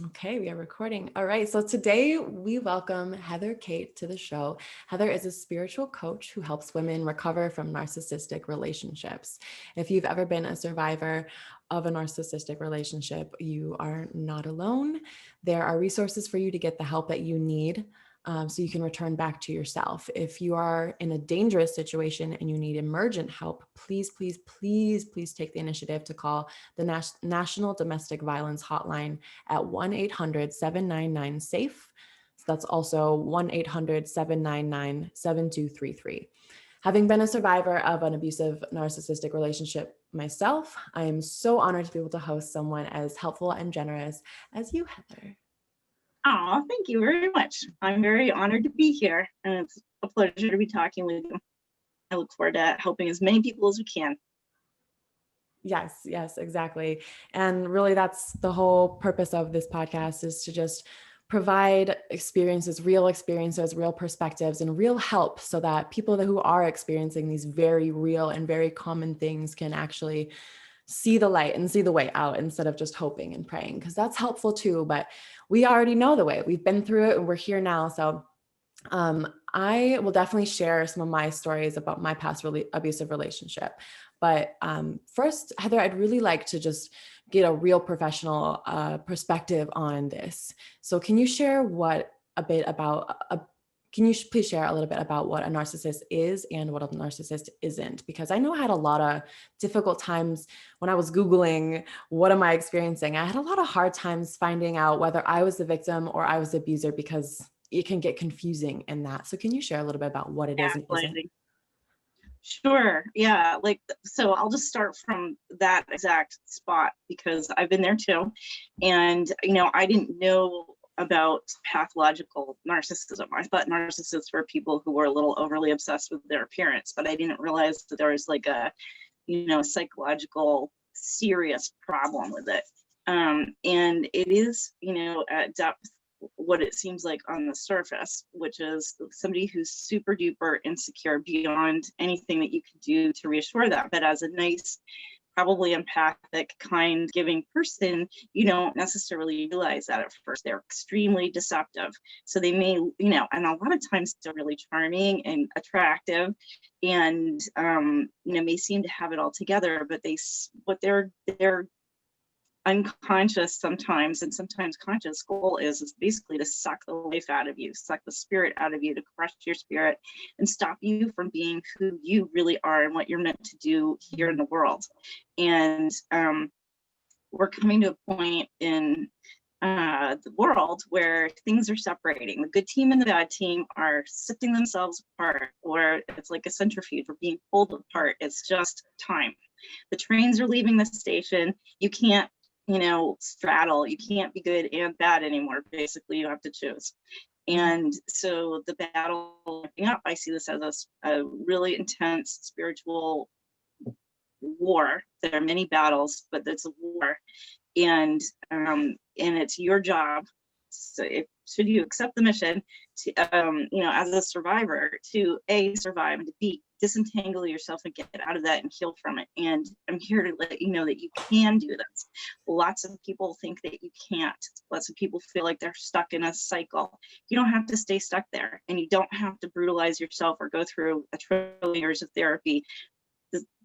Okay, we are recording. All right. So today we welcome Heather Kate to the show. Heather is a spiritual coach who helps women recover from narcissistic relationships. If you've ever been a survivor of a narcissistic relationship, you are not alone. There are resources for you to get the help that you need. So you can return back to yourself. If you are in a dangerous situation and you need emergent help, please, please, please, please take the initiative to call the National Domestic Violence Hotline at 1-800-799-SAFE. So that's also 1-800-799-7233. Having been a survivor of an abusive narcissistic relationship myself, I am so honored to be able to host someone as helpful and generous as you, Heather. Oh, thank you very much. I'm very honored to be here, and it's a pleasure to be talking with you. I look forward to helping as many people as we can. Yes, exactly. And really, that's the whole purpose of this podcast, is to just provide experiences, real perspectives, and real help so that people who are experiencing these very real and very common things can actually see the light and see the way out instead of just hoping and praying, because that's helpful too. But we already know the way. We've been through it and we're here now. So I will definitely share some of my stories about my past abusive relationship. But first, Heather, I'd really like to just get a real professional perspective on this. So can you share can you please share a little bit about what a narcissist is and what a narcissist isn't? Because I know I had a lot of difficult times when I was Googling, what am I experiencing? I had a lot of hard times finding out whether I was the victim or I was the abuser, because it can get confusing in that. So can you share a little bit about what it is and isn't? Gaslighting. Sure. Yeah. So I'll just start from that exact spot because I've been there too. And, I didn't know about pathological narcissism. I thought narcissists were people who were a little overly obsessed with their appearance, but I didn't realize that there was like a psychological serious problem with it. And it is, at depth, what it seems like on the surface, which is somebody who's super duper insecure beyond anything that you can do to reassure them. But as a nice, probably empathic, kind, giving person, you don't necessarily realize that at first. They're extremely deceptive. So they may, and a lot of times they're really charming and attractive and, may seem to have it all together, but what they're unconscious sometimes and sometimes conscious goal is basically to suck the life out of you, suck the spirit out of you, to crush your spirit and stop you from being who you really are and what you're meant to do here in the world. And we're coming to a point in the world where things are separating. The good team and the bad team are sifting themselves apart, or it's like a centrifuge. We're being pulled apart. It's just time. The trains are leaving the station. You can't straddle. You can't be good and bad anymore. Basically, you have to choose. And so the battle, I see this as a really intense spiritual war. There are many battles, but it's a war. And it's your job. So should you accept the mission to, as a survivor, to A, survive, and to B, disentangle yourself and get out of that and heal from it. And I'm here to let you know that you can do this. Lots of people think that you can't. Lots of people feel like they're stuck in a cycle. You don't have to stay stuck there, and you don't have to brutalize yourself or go through a trillion years of therapy.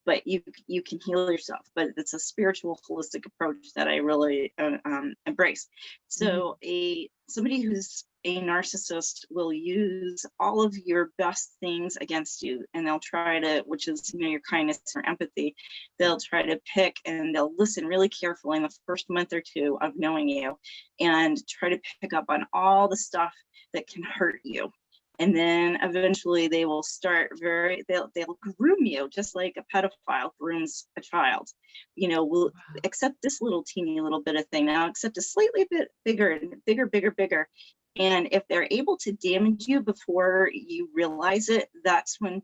But you can heal yourself. But it's a spiritual, holistic approach that I really embrace. So somebody who's a narcissist will use all of your best things against you, and they'll try to, which is your kindness or empathy, they'll try to pick and they'll listen really carefully in the first month or two of knowing you, and try to pick up on all the stuff that can hurt you. And then eventually they will start they'll groom you just like a pedophile grooms a child. We'll accept this little teeny little bit of thing now, accept a slightly bit bigger and bigger. And if they're able to damage you before you realize it, that's when,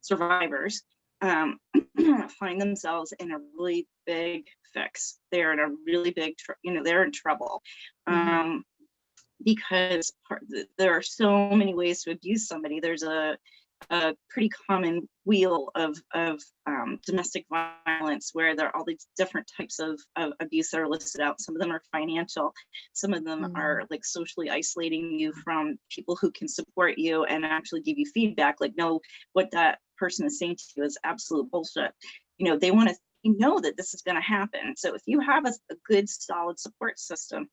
survivors find themselves in a really big fix. They're in a really big, they're in trouble. Because there are so many ways to abuse somebody. There's a a pretty common wheel of domestic violence, where there are all these different types of abuse that are listed out. Some of them are financial, some of them are like socially isolating you from people who can support you and actually give you feedback, like, no, what that person is saying to you is absolute bullshit. You know, they want to know that this is going to happen. So if you have a good solid support system,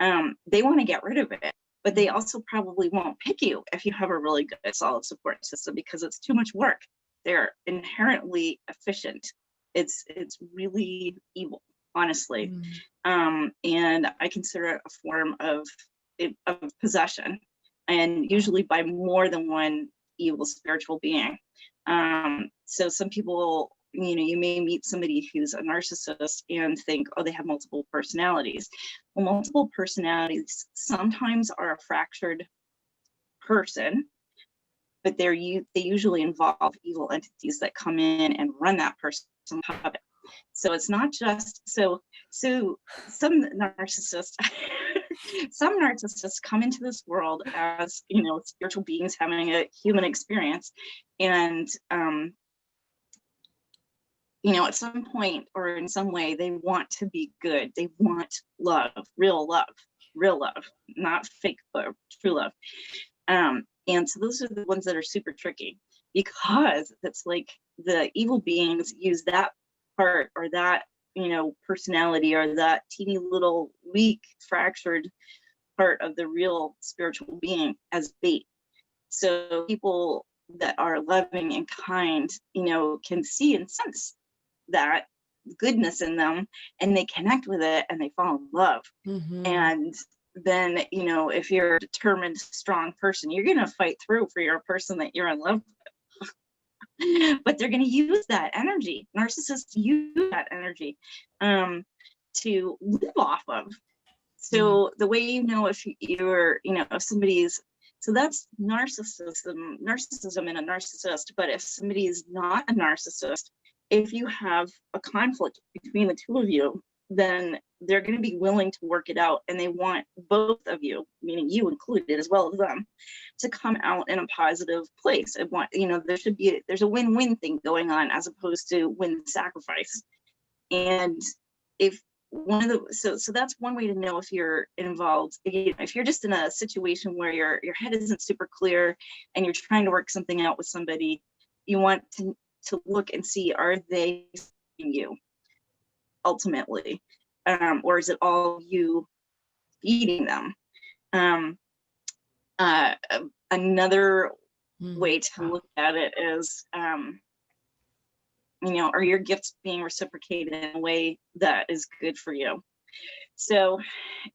they want to get rid of it. But they also probably won't pick you if you have a really good solid support system, because it's too much work. They're inherently efficient. It's really evil, honestly. And I consider it a form of possession, and usually by more than one evil spiritual being. So some people, you know, you may meet somebody who's a narcissist and think, oh, they have multiple personalities. Well, multiple personalities sometimes are a fractured person, but they usually involve evil entities that come in and run that person's puppet. So it's not just so some narcissists some narcissists come into this world as, you know, spiritual beings having a human experience, and you know, at some point or in some way, they want to be good. They want love, real love, not fake, but true love. And so those are the ones that are super tricky, because it's like the evil beings use that part, or that, you know, personality, or that teeny little weak, fractured part of the real spiritual being as bait. So people that are loving and kind, you know, can see and sense that goodness in them, and they connect with it, and they fall in love. And then, you know, if you're a determined, strong person, you're going to fight through for your person that you're in love with. But they're going to use that energy. Narcissists use that energy to live off of. So the way you know if you're, you know, if somebody's, so that's narcissism in a narcissist. But if somebody is not a narcissist, if you have a conflict between the two of you, then they're going to be willing to work it out, and they want both of you, meaning you included as well as them, to come out in a positive place. I want, you know, there's a win-win thing going on, as opposed to win-sacrifice. And if one of the so that's one way to know if you're involved. If you're just in a situation where your head isn't super clear and you're trying to work something out with somebody, you want to look and see, are they feeding you ultimately, or is it all you feeding them? Another way to look at it is, you know, are your gifts being reciprocated in a way that is good for you? So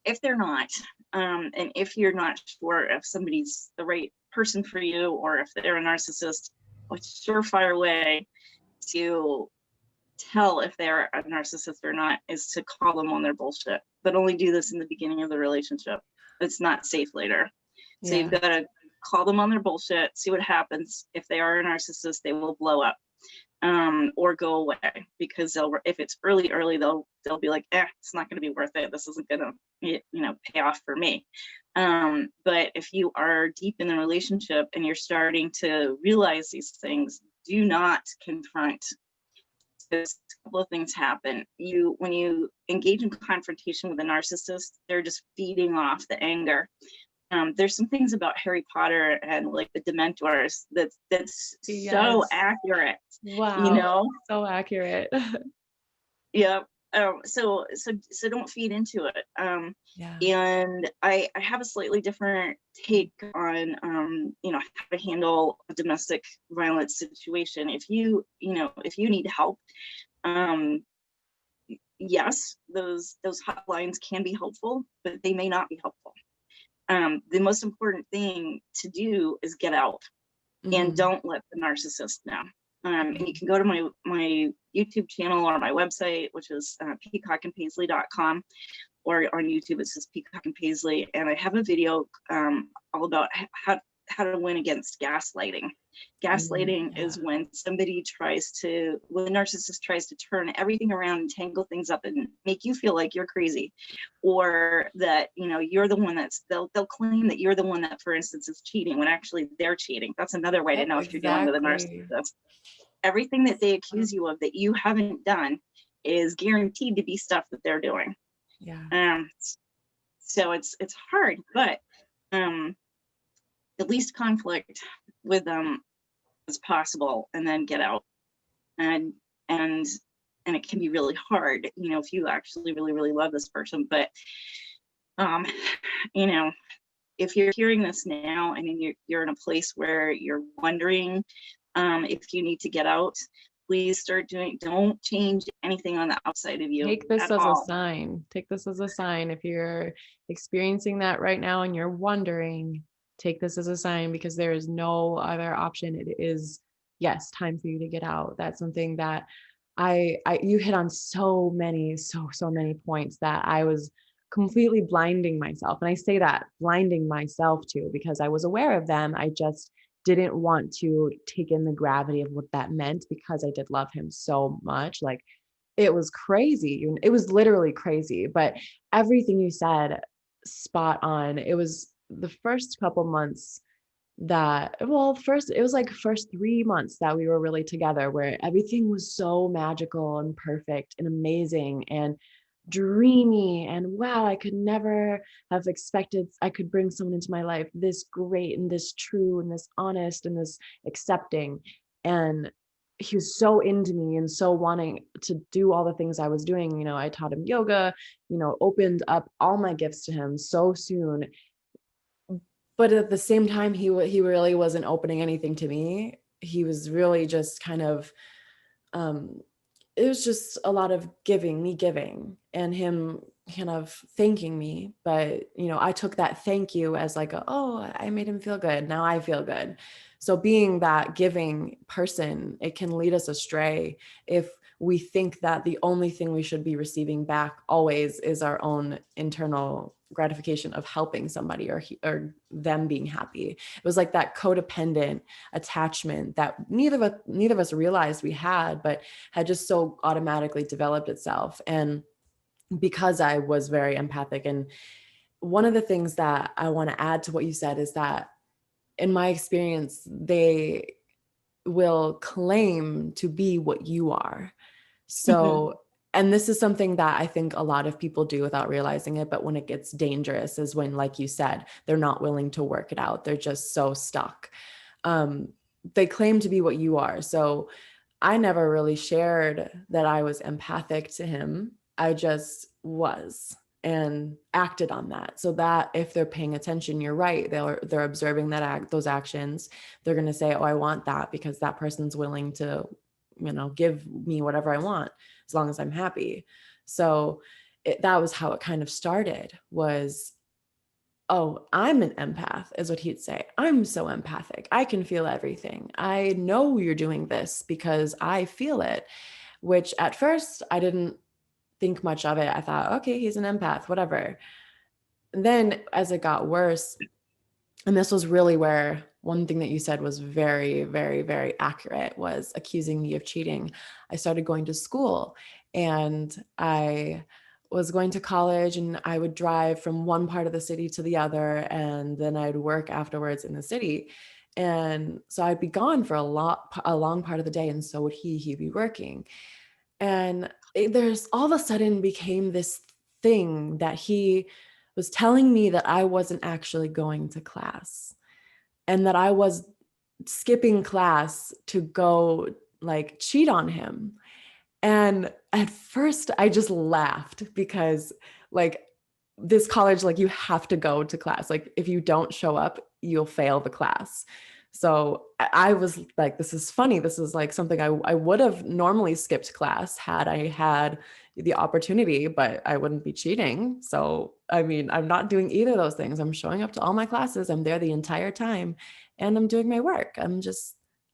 if they're not, and if you're not sure if somebody's the right person for you, or if they're a narcissist, a surefire way to tell if they're a narcissist or not is to call them on their bullshit, but only do this in the beginning of the relationship. It's not safe later. So you've got to call them on their bullshit, see what happens. If they are a narcissist, they will blow up, or go away, because if it's early, they'll be like, it's not going to be worth it. This isn't going to, you know, pay off for me. But if you are deep in the relationship and you're starting to realize these things, do not confront. Because a couple of things happen. When you engage in confrontation with a narcissist, they're just feeding off the anger. There's some things about Harry Potter and like the Dementors that's so accurate. Wow, you know, so accurate. Yeah. So don't feed into it. And I have a slightly different take on you know, how to handle a domestic violence situation. If you need help, yes, those hotlines can be helpful, but they may not be helpful. The most important thing to do is get out, and don't let the narcissist know. And you can go to my YouTube channel or my website, which is peacockandpaisley.com, or on YouTube it says Peacock and Paisley, and I have a video all about how to win against gaslighting. Gaslighting Yeah. is when when the narcissist tries to turn everything around and tangle things up and make you feel like you're crazy, or that, you're the one they'll claim that you're the one that, for instance, is cheating when actually they're cheating. That's another way to Yep, know if you're dealing with a exactly. narcissist. Everything that they accuse you of that you haven't done is guaranteed to be stuff that they're doing. Yeah. Um, so it's hard, but the least conflict with them as possible, and then get out. And and and it can be really hard, if you actually really, really love this person. But um, you know, if you're hearing this now and then you're in a place where you're wondering if you need to get out, please don't change anything on the outside of you Take this at as a all. sign. Take this as a sign. If you're experiencing that right now and you're wondering, take this as a sign, because there is no other option. It is, yes, time for you to get out. That's something that you hit on so many, so many points that I was completely blinding myself. And I say that blinding myself too, because I was aware of them. I just didn't want to take in the gravity of what that meant, because I did love him so much. Like, it was crazy. It was literally crazy, but everything you said, spot on. It was the first couple months first, it was like first 3 months that we were really together, where everything was so magical and perfect and amazing and dreamy. And wow, I could never have expected I could bring someone into my life this great and this true and this honest and this accepting. And he was so into me and so wanting to do all the things I was doing. I taught him yoga, opened up all my gifts to him so soon. But at the same time, he really wasn't opening anything to me. He was really just kind of, um, it was just a lot of giving, and him kind of thanking me. But, I took that thank you as like, oh, I made him feel good. Now I feel good. So being that giving person, it can lead us astray if we think that the only thing we should be receiving back always is our own internal gratification of helping somebody, or them being happy. It was like that codependent attachment that neither of us realized we had, but had just so automatically developed itself. And because I was very empathic, and one of the things that I want to add to what you said is that in my experience, they will claim to be what you are. So, and this is something that I think a lot of people do without realizing it. But when it gets dangerous is when, like you said, they're not willing to work it out. They're just so stuck. Um, they claim to be what you are. So I never really shared that I was empathic to him. I just was and acted on that. So that if they're paying attention, you're right. They're observing those actions. They're going to say, "Oh, I want that because that person's willing to, give me whatever I want as long as I'm happy." So that was how it kind of started, was, "Oh, I'm an empath," is what he'd say. "I'm so empathic. I can feel everything. I know you're doing this because I feel it," which at first I didn't think much of it. I thought, okay, he's an empath, whatever. And then as it got worse, and this was really where one thing that you said was very, very, very accurate, was accusing me of cheating. I started going to school, and I was going to college, and I would drive from one part of the city to the other, and then I'd work afterwards in the city. And so I'd be gone for a long part of the day. And so would he'd be working. And there's all of a sudden became this thing that he was telling me that I wasn't actually going to class, and that I was skipping class to go like cheat on him. And at first I just laughed, because like, this college, like, you have to go to class. Like, if you don't show up, you'll fail the class. So I was like, this is funny. This is like something I would have normally skipped class had I had the opportunity, but I wouldn't be cheating. So, I mean, I'm not doing either of those things. I'm showing up to all my classes. I'm there the entire time, and I'm doing my work.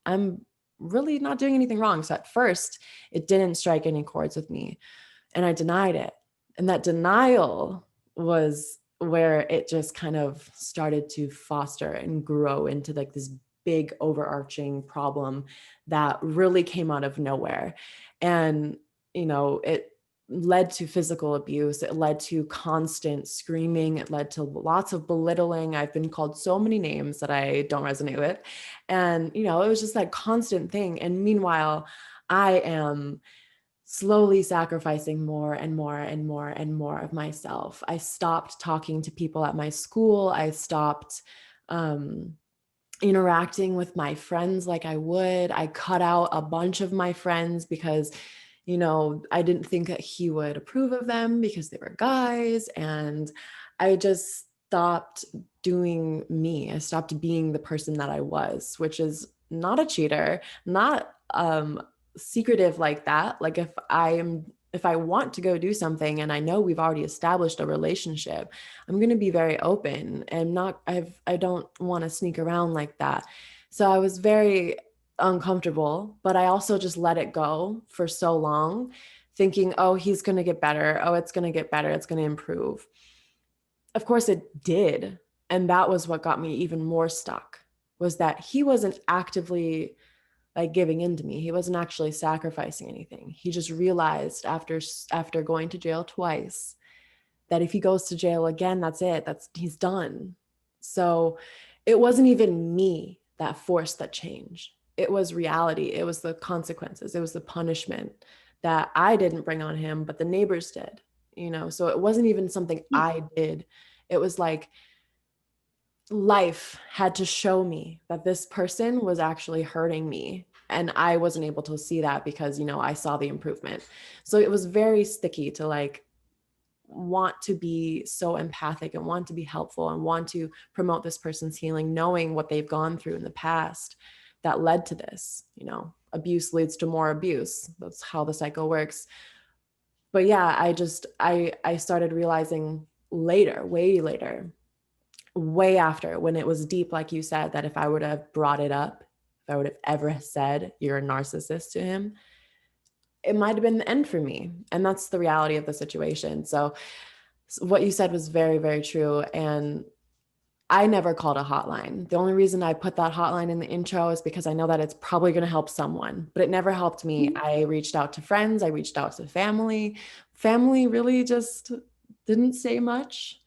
I'm really not doing anything wrong. So at first it didn't strike any chords with me, and I denied it. And that denial was where it just kind of started to foster and grow into like this big overarching problem that really came out of nowhere. And, it led to physical abuse. It led to constant screaming. It led to lots of belittling. I've been called so many names that I don't resonate with. And, it was just that constant thing. And meanwhile, I am slowly sacrificing more and more and more and more of myself. I stopped talking to people at my school. I stopped interacting with my friends like I would. I cut out a bunch of my friends because, I didn't think that he would approve of them because they were guys. And I just stopped doing me. I stopped being the person that I was, which is not a cheater, not secretive like that. Like if I want to go do something and I know we've already established a relationship, I'm going to be very open and I don't want to sneak around like that. So I was very uncomfortable, but I also just let it go for so long, thinking, oh, he's going to get better. Oh, it's going to get better. It's going to improve. Of course it did. And that was what got me even more stuck, was that he wasn't actively like giving in to me. He wasn't actually sacrificing anything. He just realized after going to jail twice that if he goes to jail again, that's it. He's done. So it wasn't even me that forced that change. It was reality. It was the consequences. It was the punishment that I didn't bring on him, but the neighbors did, so it wasn't even something I did. It was like life had to show me that this person was actually hurting me. And I wasn't able to see that because, I saw the improvement. So it was very sticky to like want to be so empathic and want to be helpful and want to promote this person's healing, knowing what they've gone through in the past that led to this. Abuse leads to more abuse. That's how the cycle works. But yeah, I started realizing later, way after, when it was deep, like you said, that if I would have brought it up, if I would have ever said you're a narcissist to him, it might have been the end for me. And that's the reality of the situation. So what you said was very, very true. And I never called a hotline. The only reason I put that hotline in the intro is because I know that it's probably going to help someone, but it never helped me. I reached out to friends. I reached out to family. Family really just didn't say much.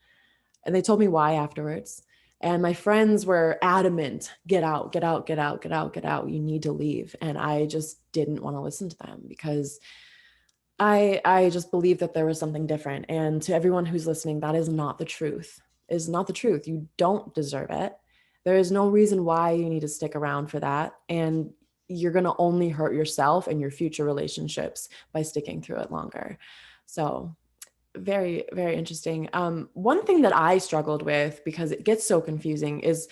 And they told me why afterwards. And my friends were adamant, get out, get out, get out, get out, get out. You need to leave. And I just didn't want to listen to them because I just believed that there was something different. And to everyone who's listening, that is not the truth. It is not the truth. You don't deserve it. There is no reason why you need to stick around for that. And you're going to only hurt yourself and your future relationships by sticking through it longer. So very, very interesting. One thing that I struggled with, because it gets so confusing, is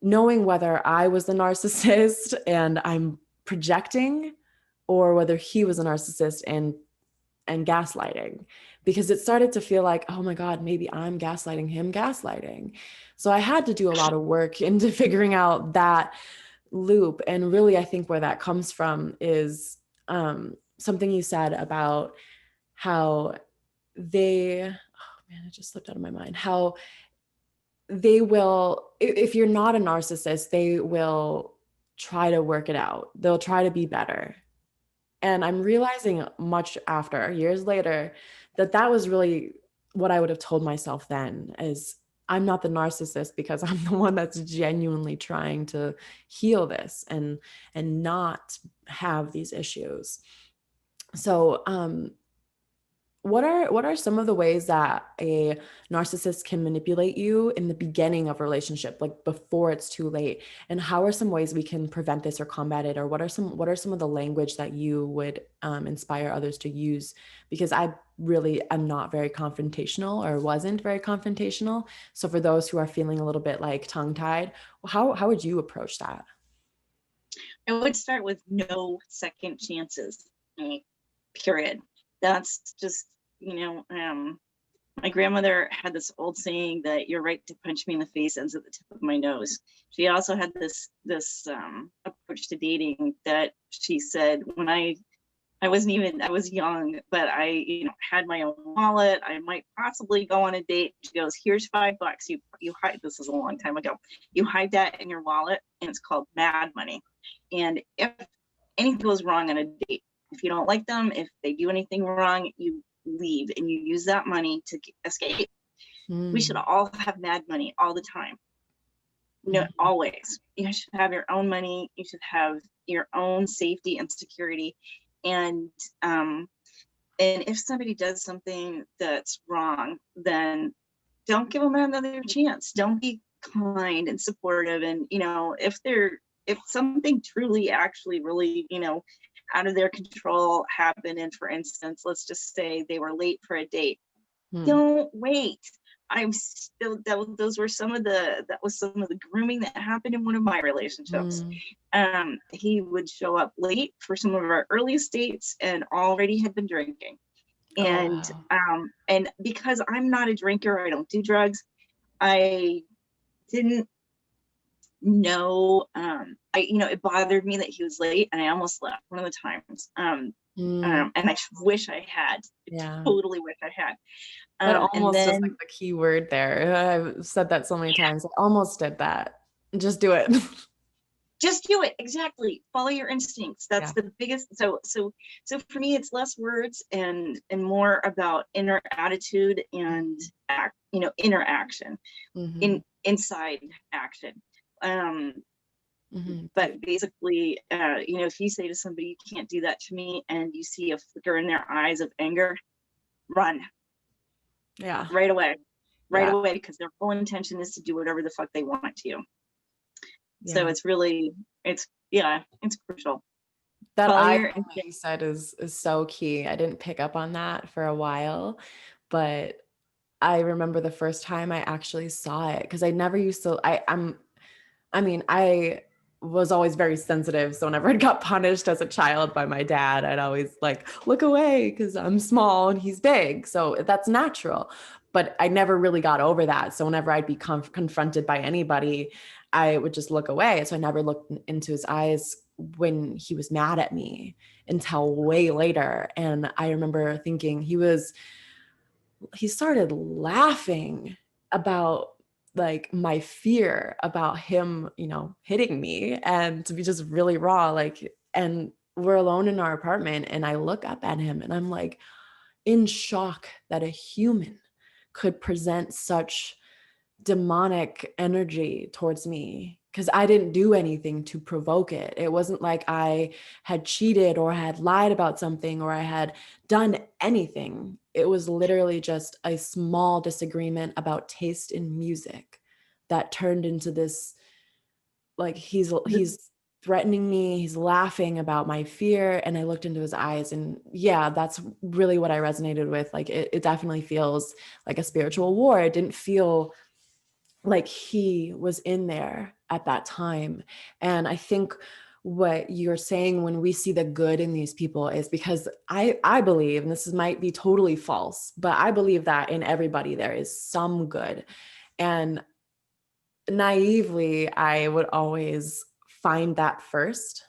knowing whether I was the narcissist and I'm projecting, or whether he was a narcissist and gaslighting, because it started to feel like, oh my God, maybe I'm gaslighting him, gaslighting. So I had to do a lot of work into figuring out that loop. And really, I think where that comes from is something you said about how it just slipped out of my mind, how they will, if you're not a narcissist, they will try to work it out. They'll try to be better. And I'm realizing much after, years later, that was really what I would have told myself then, is I'm not the narcissist because I'm the one that's genuinely trying to heal this and not have these issues. So what are some of the ways that a narcissist can manipulate you in the beginning of a relationship, like before it's too late? And how are some ways we can prevent this or combat it? Or what are some of the language that you would inspire others to use? Because I really am not very confrontational, or wasn't very confrontational. So for those who are feeling a little bit like tongue-tied, how would you approach that? I would start with no second chances, period. That's just, my grandmother had this old saying that you're right to punch me in the face ends at the tip of my nose. She also had this approach to dating that she said, when I I was young, but I, had my own wallet. I might possibly go on a date. She goes, here's $5. You hide, this is a long time ago. You hide that in your wallet and it's called mad money. And if anything goes wrong on a date, if you don't like them, if they do anything wrong, you leave and you use that money to escape. We should all have mad money all the time. Always. You should have your own money. You should have your own safety and security. And if somebody does something that's wrong, then don't give them another chance. Don't be kind and supportive. And if something truly actually really out of their control happened, and for instance, let's just say they were late for a date, don't wait. I'm still those were some of the grooming that happened in one of my relationships. He would show up late for some of our earliest dates and already had been drinking. And and because I'm not a drinker, I don't do drugs, I didn't know, it bothered me that he was late, and I almost left one of the times. And I wish I had. Totally wish I had. That almost is like the key word there. I've said that so many times. I almost did that. Just do it. Just do it. Exactly. Follow your instincts. That's the biggest. So for me, it's less words and more about inner attitude and inner action, inside action. But basically, if you say to somebody, you can't do that to me, and you see a flicker in their eyes of anger, run. Right away, because their full intention is to do whatever the fuck they want to you. So it's really, it's crucial. That I think you said is so key. I didn't pick up on that for a while, but I remember the first time I actually saw it, because I never used to. I was always very sensitive. So whenever I got punished as a child by my dad, I'd always look away because I'm small and he's big. So that's natural. But I never really got over that. So whenever I'd be confronted by anybody, I would just look away. So I never looked into his eyes when he was mad at me until way later. And I remember thinking he started laughing about my fear about him, hitting me, and to be just really raw, and we're alone in our apartment, and I look up at him and I'm in shock that a human could present such demonic energy towards me, because I didn't do anything to provoke it. It wasn't like I had cheated or had lied about something or I had done anything. It was literally just a small disagreement about taste in music that turned into this, he's threatening me, he's laughing about my fear. And I looked into his eyes, and that's really what I resonated with. It definitely feels like a spiritual war. It didn't feel like he was in there at that time. And I think what you're saying, when we see the good in these people, is because I believe, and this might be totally false, but I believe that in everybody there is some good. And naively, I would always find that first.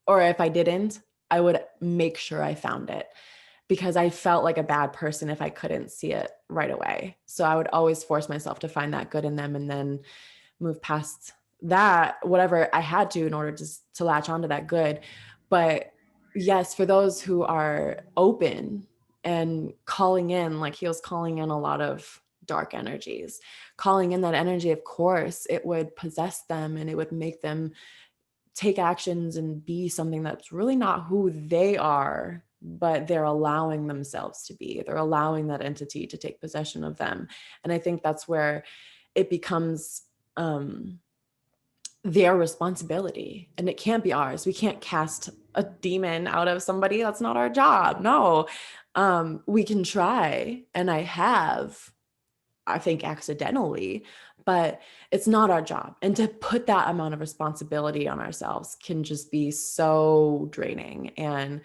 Or if I didn't, I would make sure I found it, because I felt like a bad person if I couldn't see it right away. So I would always force myself to find that good in them and then move past that, whatever I had to, in order to latch onto that good. But yes, for those who are open and calling in, he was calling in a lot of dark energies, calling in that energy, of course, it would possess them and it would make them take actions and be something that's really not who they are, but they're allowing themselves to be. They're allowing that entity to take possession of them. And I think that's where it becomes their responsibility, and it can't be ours. We can't cast a demon out of somebody. That's not our job. No, we can try. And I have, I think, accidentally, but it's not our job. And to put that amount of responsibility on ourselves can just be so draining and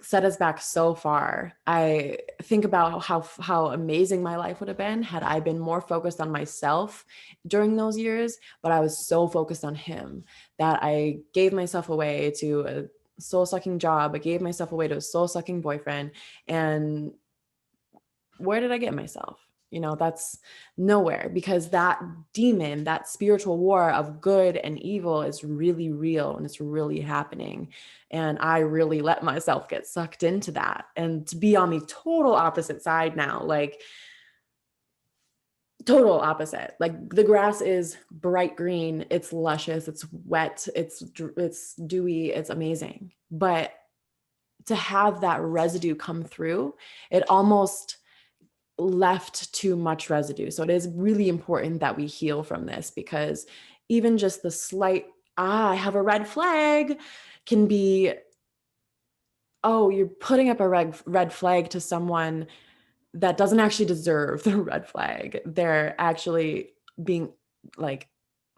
set us back so far. I think about how amazing my life would have been had I been more focused on myself during those years, but I was so focused on him that I gave myself away to a soul-sucking job. I gave myself away to a soul-sucking boyfriend. And where did I get myself? That's nowhere, because that demon, that spiritual war of good and evil is really real and it's really happening. And I really let myself get sucked into that, and to be on the total opposite side now, like total opposite. Like the grass is bright green, it's luscious, it's wet, it's dewy, it's amazing. But to have that residue come through, it almost left too much residue. So it is really important that we heal from this, because even just the slight, I have a red flag, can be, oh, you're putting up a red flag to someone that doesn't actually deserve the red flag. They're actually being like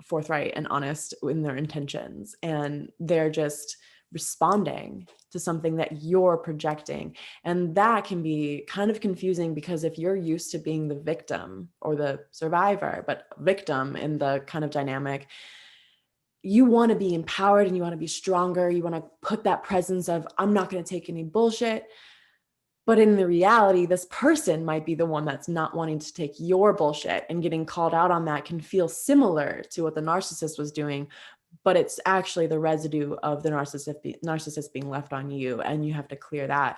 forthright and honest in their intentions, and they're just responding to something that you're projecting. And that can be kind of confusing, because if you're used to being the victim or the survivor, but victim in the kind of dynamic, you want to be empowered and you want to be stronger. You want to put that presence of, I'm not going to take any bullshit. But in the reality, this person might be the one that's not wanting to take your bullshit, and getting called out on that can feel similar to what the narcissist was doing, but it's actually the residue of the narcissist being left on you, and you have to clear that.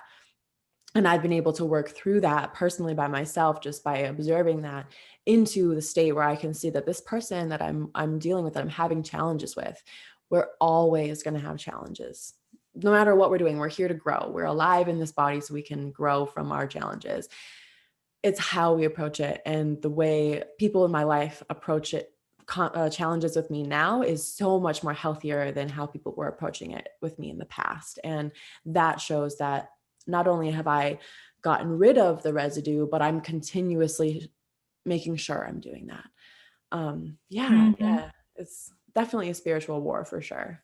And I've been able to work through that personally by myself, just by observing that, into the state where I can see that this person that I'm dealing with, that I'm having challenges with, we're always going to have challenges. No matter what we're doing, we're here to grow. We're alive in this body so we can grow from our challenges. It's how we approach it, and the way people in my life approach it, challenges with me now, is so much more healthier than how people were approaching it with me in the past. And that shows that not only have I gotten rid of the residue, but I'm continuously making sure I'm doing that. Yeah, it's definitely a spiritual war for sure.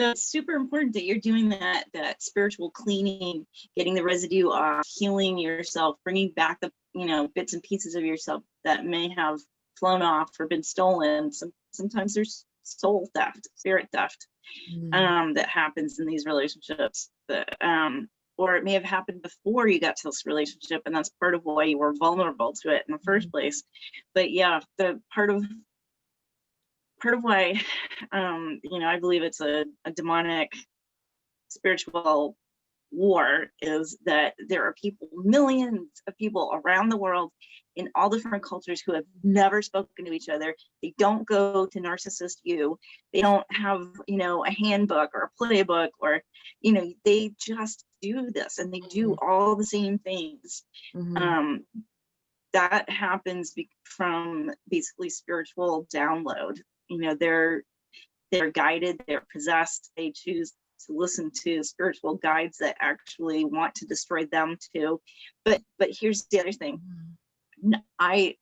So it's super important that you're doing that spiritual cleaning, getting the residue off, healing yourself, bringing back the bits and pieces of yourself that may have flown off or been stolen. Sometimes there's soul theft, spirit theft, that happens in these relationships. Or it may have happened before you got to this relationship, and that's part of why you were vulnerable to it in the first place. But yeah, the part of why I believe it's a demonic spiritual war is that there are millions of people around the world in all different cultures who have never spoken to each other. They don't go to Narcissist U. They don't have, a handbook or a playbook, or, they just do this, and they do all the same things. That happens from basically spiritual download. They're guided, they're possessed, they choose to listen to spiritual guides that actually want to destroy them too. But here's the other thing.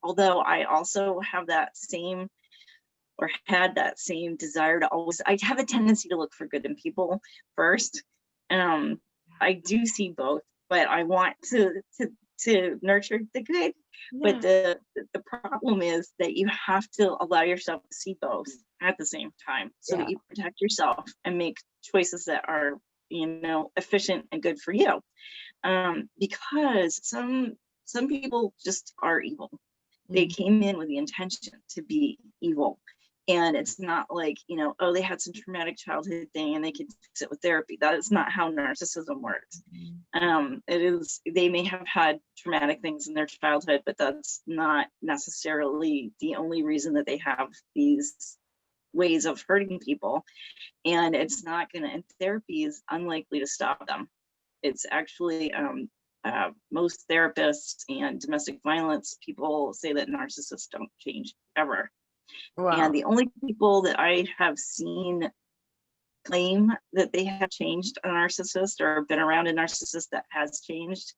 Although I also have that same, or had that same desire to always, I have a tendency to look for good in people first. I do see both, but I want to nurture the good. Yeah. But the problem is that you have to allow yourself to see both at the same time, so that you protect yourself and make choices that are, efficient and good for you. Because some people just are evil. They came in with the intention to be evil. And it's not like, they had some traumatic childhood thing and they can fix it with therapy. That is not how narcissism works. They may have had traumatic things in their childhood, but that's not necessarily the only reason that they have these ways of hurting people. And it's not and therapy is unlikely to stop them. It's actually, most therapists and domestic violence people say that narcissists don't change ever. Wow. And the only people that I have seen claim that they have changed a narcissist or been around a narcissist that has changed,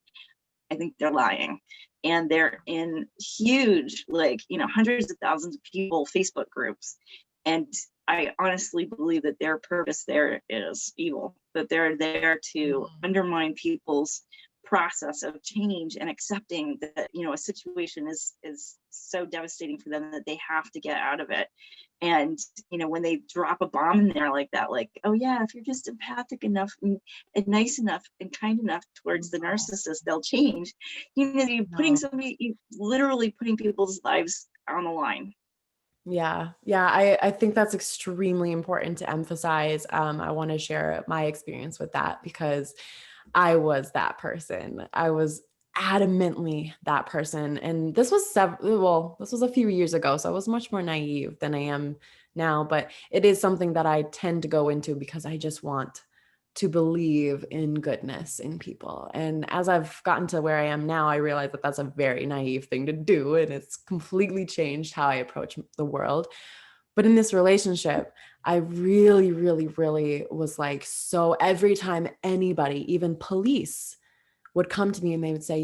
I think they're lying. And they're in huge, hundreds of thousands of people Facebook groups. And I honestly believe that their purpose there is evil, that they're there to undermine people's process of change and accepting that, a situation is so devastating for them that they have to get out of it. And when they drop a bomb in there like that, like, oh yeah, if you're just empathic enough and nice enough and kind enough towards the narcissist, they'll change. You're putting No. somebody, you literally putting people's lives on the line. Yeah. Yeah. I think that's extremely important to emphasize. I want to share my experience with that because I was that person. I was adamantly that person. And this was this was a few years ago. So I was much more naive than I am now, but it is something that I tend to go into because I just want to believe in goodness in people. And as I've gotten to where I am now, I realize that that's a very naive thing to do. And it's completely changed how I approach the world. But in this relationship, I really, really, really was like, so every time anybody, even police, would come to me and they would say,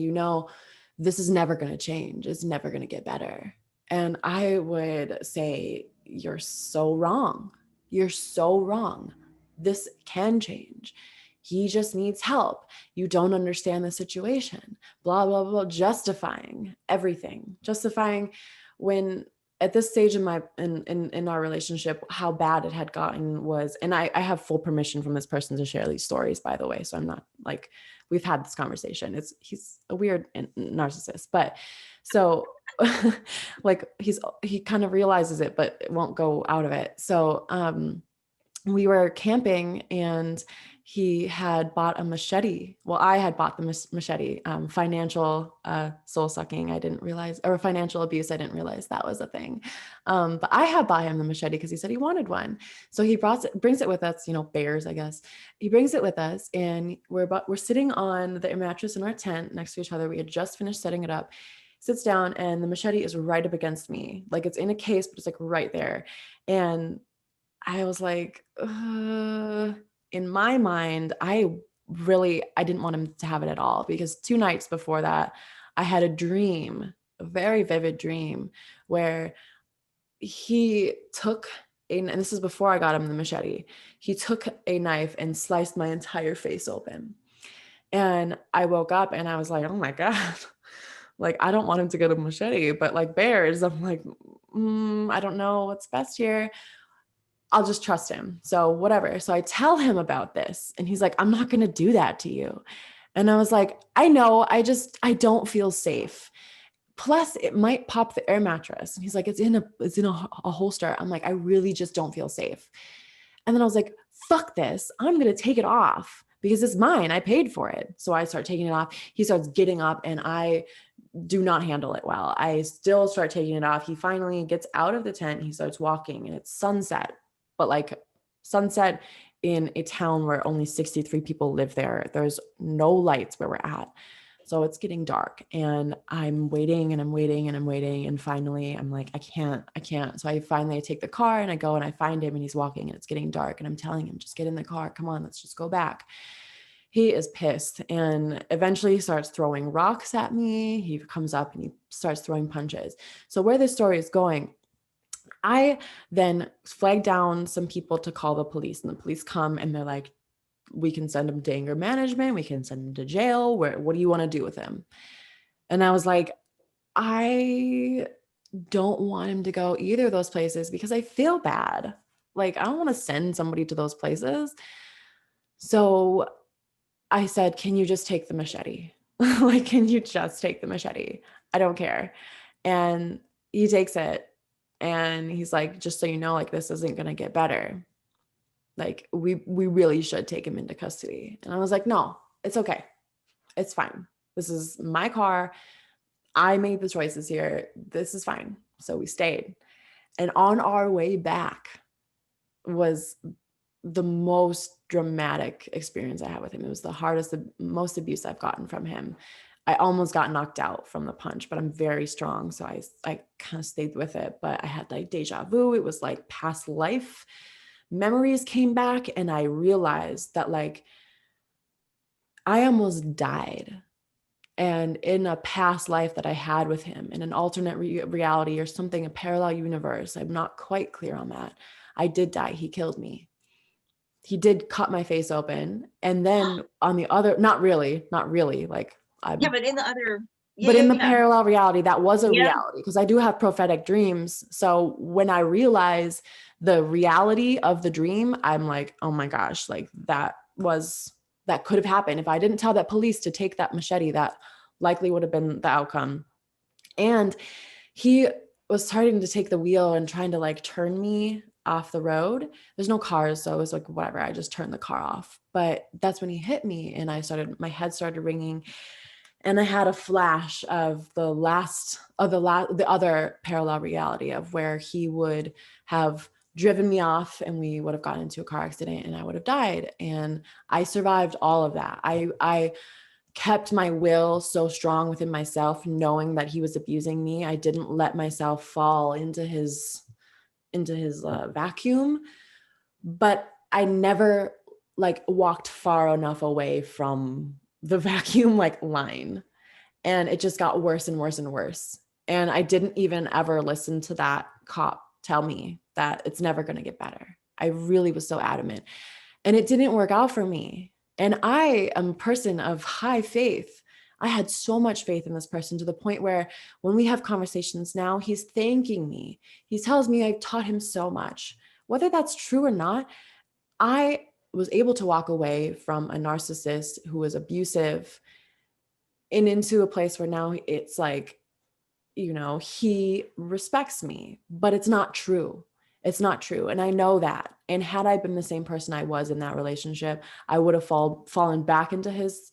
this is never going to change. It's never going to get better. And I would say, you're so wrong. You're so wrong. This can change. He just needs help. You don't understand the situation, blah, blah, blah, justifying everything, justifying when at this stage in in our relationship, how bad it had gotten was, and I have full permission from this person to share these stories, by the way. So I'm not like, we've had this conversation. He's a weird narcissist, but so like he kind of realizes it, but it won't go out of it. So, we were camping and he had bought a machete. Well, I had bought the machete, financial soul sucking. I didn't realize, or financial abuse. I didn't realize that was a thing. But I had bought him the machete because he said he wanted one. So he brings it with us, bears, I guess. He brings it with us and we're sitting on the mattress in our tent next to each other. We had just finished setting it up. Sits down and the machete is right up against me. Like it's in a case, but it's like right there. And I was like, in my mind, I didn't want him to have it at all because 2 nights before that, I had a dream, a very vivid dream where he took and this is before I got him the machete. He took a knife and sliced my entire face open. And I woke up and I was like, oh my God, like, I don't want him to get a machete, but like bears, I'm like, I don't know what's best here. I'll just trust him. So whatever. So I tell him about this and he's like, I'm not going to do that to you. And I was like, I know, I don't feel safe. Plus it might pop the air mattress. And he's like, it's in a holster. I'm like, I really just don't feel safe. And then I was like, fuck this. I'm going to take it off because it's mine. I paid for it. So I start taking it off. He starts getting up and I do not handle it well. I still start taking it off. He finally gets out of the tent. He starts walking and it's sunset, but like sunset in a town where only 63 people live there. There's no lights where we're at. So it's getting dark and I'm waiting and I'm waiting and I'm waiting. And finally I'm like, I can't. So I finally take the car and I go and I find him and he's walking and it's getting dark. And I'm telling him, just get in the car. Come on, let's just go back. He is pissed and eventually he starts throwing rocks at me. He comes up and he starts throwing punches. So where this story is going, I then flag down some people to call the police and the police come and they're like, we can send him to anger management. We can send him to jail. What do you want to do with him? And I was like, I don't want him to go either of those places because I feel bad. Like, I don't want to send somebody to those places. So I said, can you just take the machete? Like, can you just take the machete? I don't care. And he takes it and he's like, just so you know, like, this isn't going to get better. Like, we really should take him into custody. And I was like, no, it's okay. It's fine. This is my car. I made the choices here. This is fine. So we stayed. And on our way back was the most dramatic experience I had with him. It was the hardest, the most abuse I've gotten from him. I almost got knocked out from the punch, but I'm very strong. So I kind of stayed with it, but I had like deja vu. It was like past life memories came back. And I realized that like, I almost died. And in a past life that I had with him, in an alternate reality or something, a parallel universe, I'm not quite clear on that. I did die. He killed me. he did cut my face open. And then on the other, not really, like Yeah, I'm, but in the other, but in the yeah. parallel reality, that was a Yeah. reality because I do have prophetic dreams. So when I realize the reality of the dream, I'm like, oh my gosh, like that could have happened. If I didn't tell that police to take that machete, that likely would have been the outcome. And he was starting to take the wheel and trying to like turn me off the road. There's no cars, so it was like whatever, I just turned the car off. But that's when he hit me and my head started ringing, and I had a flash of the other parallel reality of where he would have driven me off and we would have gotten into a car accident and I would have died. And I survived all of that. I kept my will so strong within myself, knowing that he was abusing me. I didn't let myself fall into his vacuum, but I never like walked far enough away from the vacuum like line. And it just got worse and worse and worse. And I didn't even ever listen to that cop tell me that it's never going to get better. I really was so adamant. And it didn't work out for me. And I am a person of high faith. I had so much faith in this person to the point where when we have conversations now, he's thanking me. He tells me I taught him so much. Whether that's true or not, I was able to walk away from a narcissist who was abusive and into a place where now it's like, he respects me, but it's not true. It's not true. And I know that. And had I been the same person I was in that relationship, I would have fallen back into his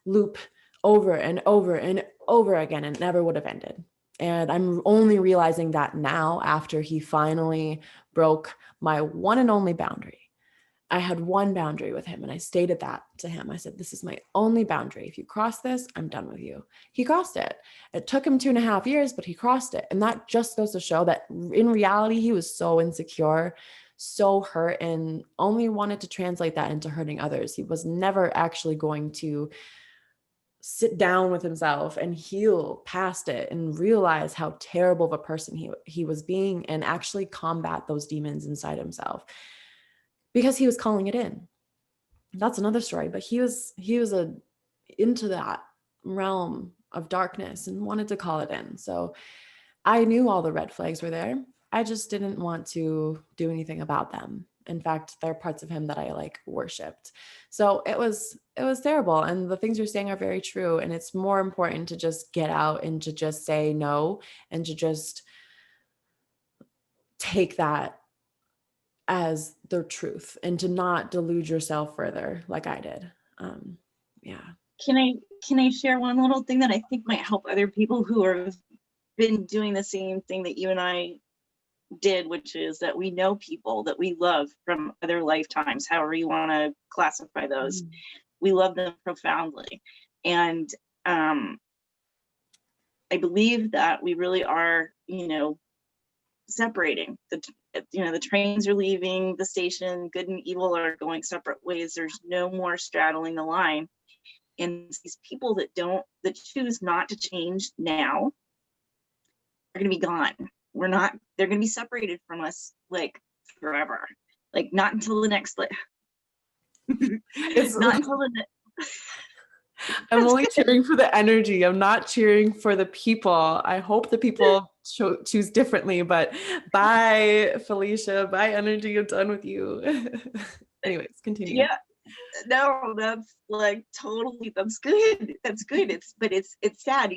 loop over and over and over again and never would have ended. And I'm only realizing that now after he finally broke my one and only boundary. I had one boundary with him and I stated that to him. I said, this is my only boundary. If you cross this, I'm done with you. He crossed it. It took him 2.5 years, but he crossed it. And that just goes to show that in reality, he was so insecure, so hurt, and only wanted to translate that into hurting others. He was never actually going to sit down with himself and heal past it and realize how terrible of a person he was being and actually combat those demons inside himself. Because he was calling it in. That's another story, but he was into that realm of darkness and wanted to call it in. So I knew all the red flags were there. I just didn't want to do anything about them. In fact, there are parts of him that I like worshiped. So it was terrible. And the things you're saying are very true. And it's more important to just get out and to just say no and to just take that as the truth and to not delude yourself further like I did. Yeah. Can I share one little thing that I think might help other people who have been doing the same thing that you and I did, which is that we know people that we love from other lifetimes, however you want to classify those. We love them profoundly. And I believe that we really are, separating. The trains are leaving the station, good and evil are going separate ways. There's no more straddling the line. And these people that choose not to change now are going to be gone. They're going to be separated from us like forever. Like not until the next, not until the next. I'm only cheering for the energy. I'm not cheering for the people. I hope the people choose differently, but bye, Felicia. Bye, energy. I'm done with you. Anyways, continue. Yeah, no, that's like totally, that's good. That's good. It's sad,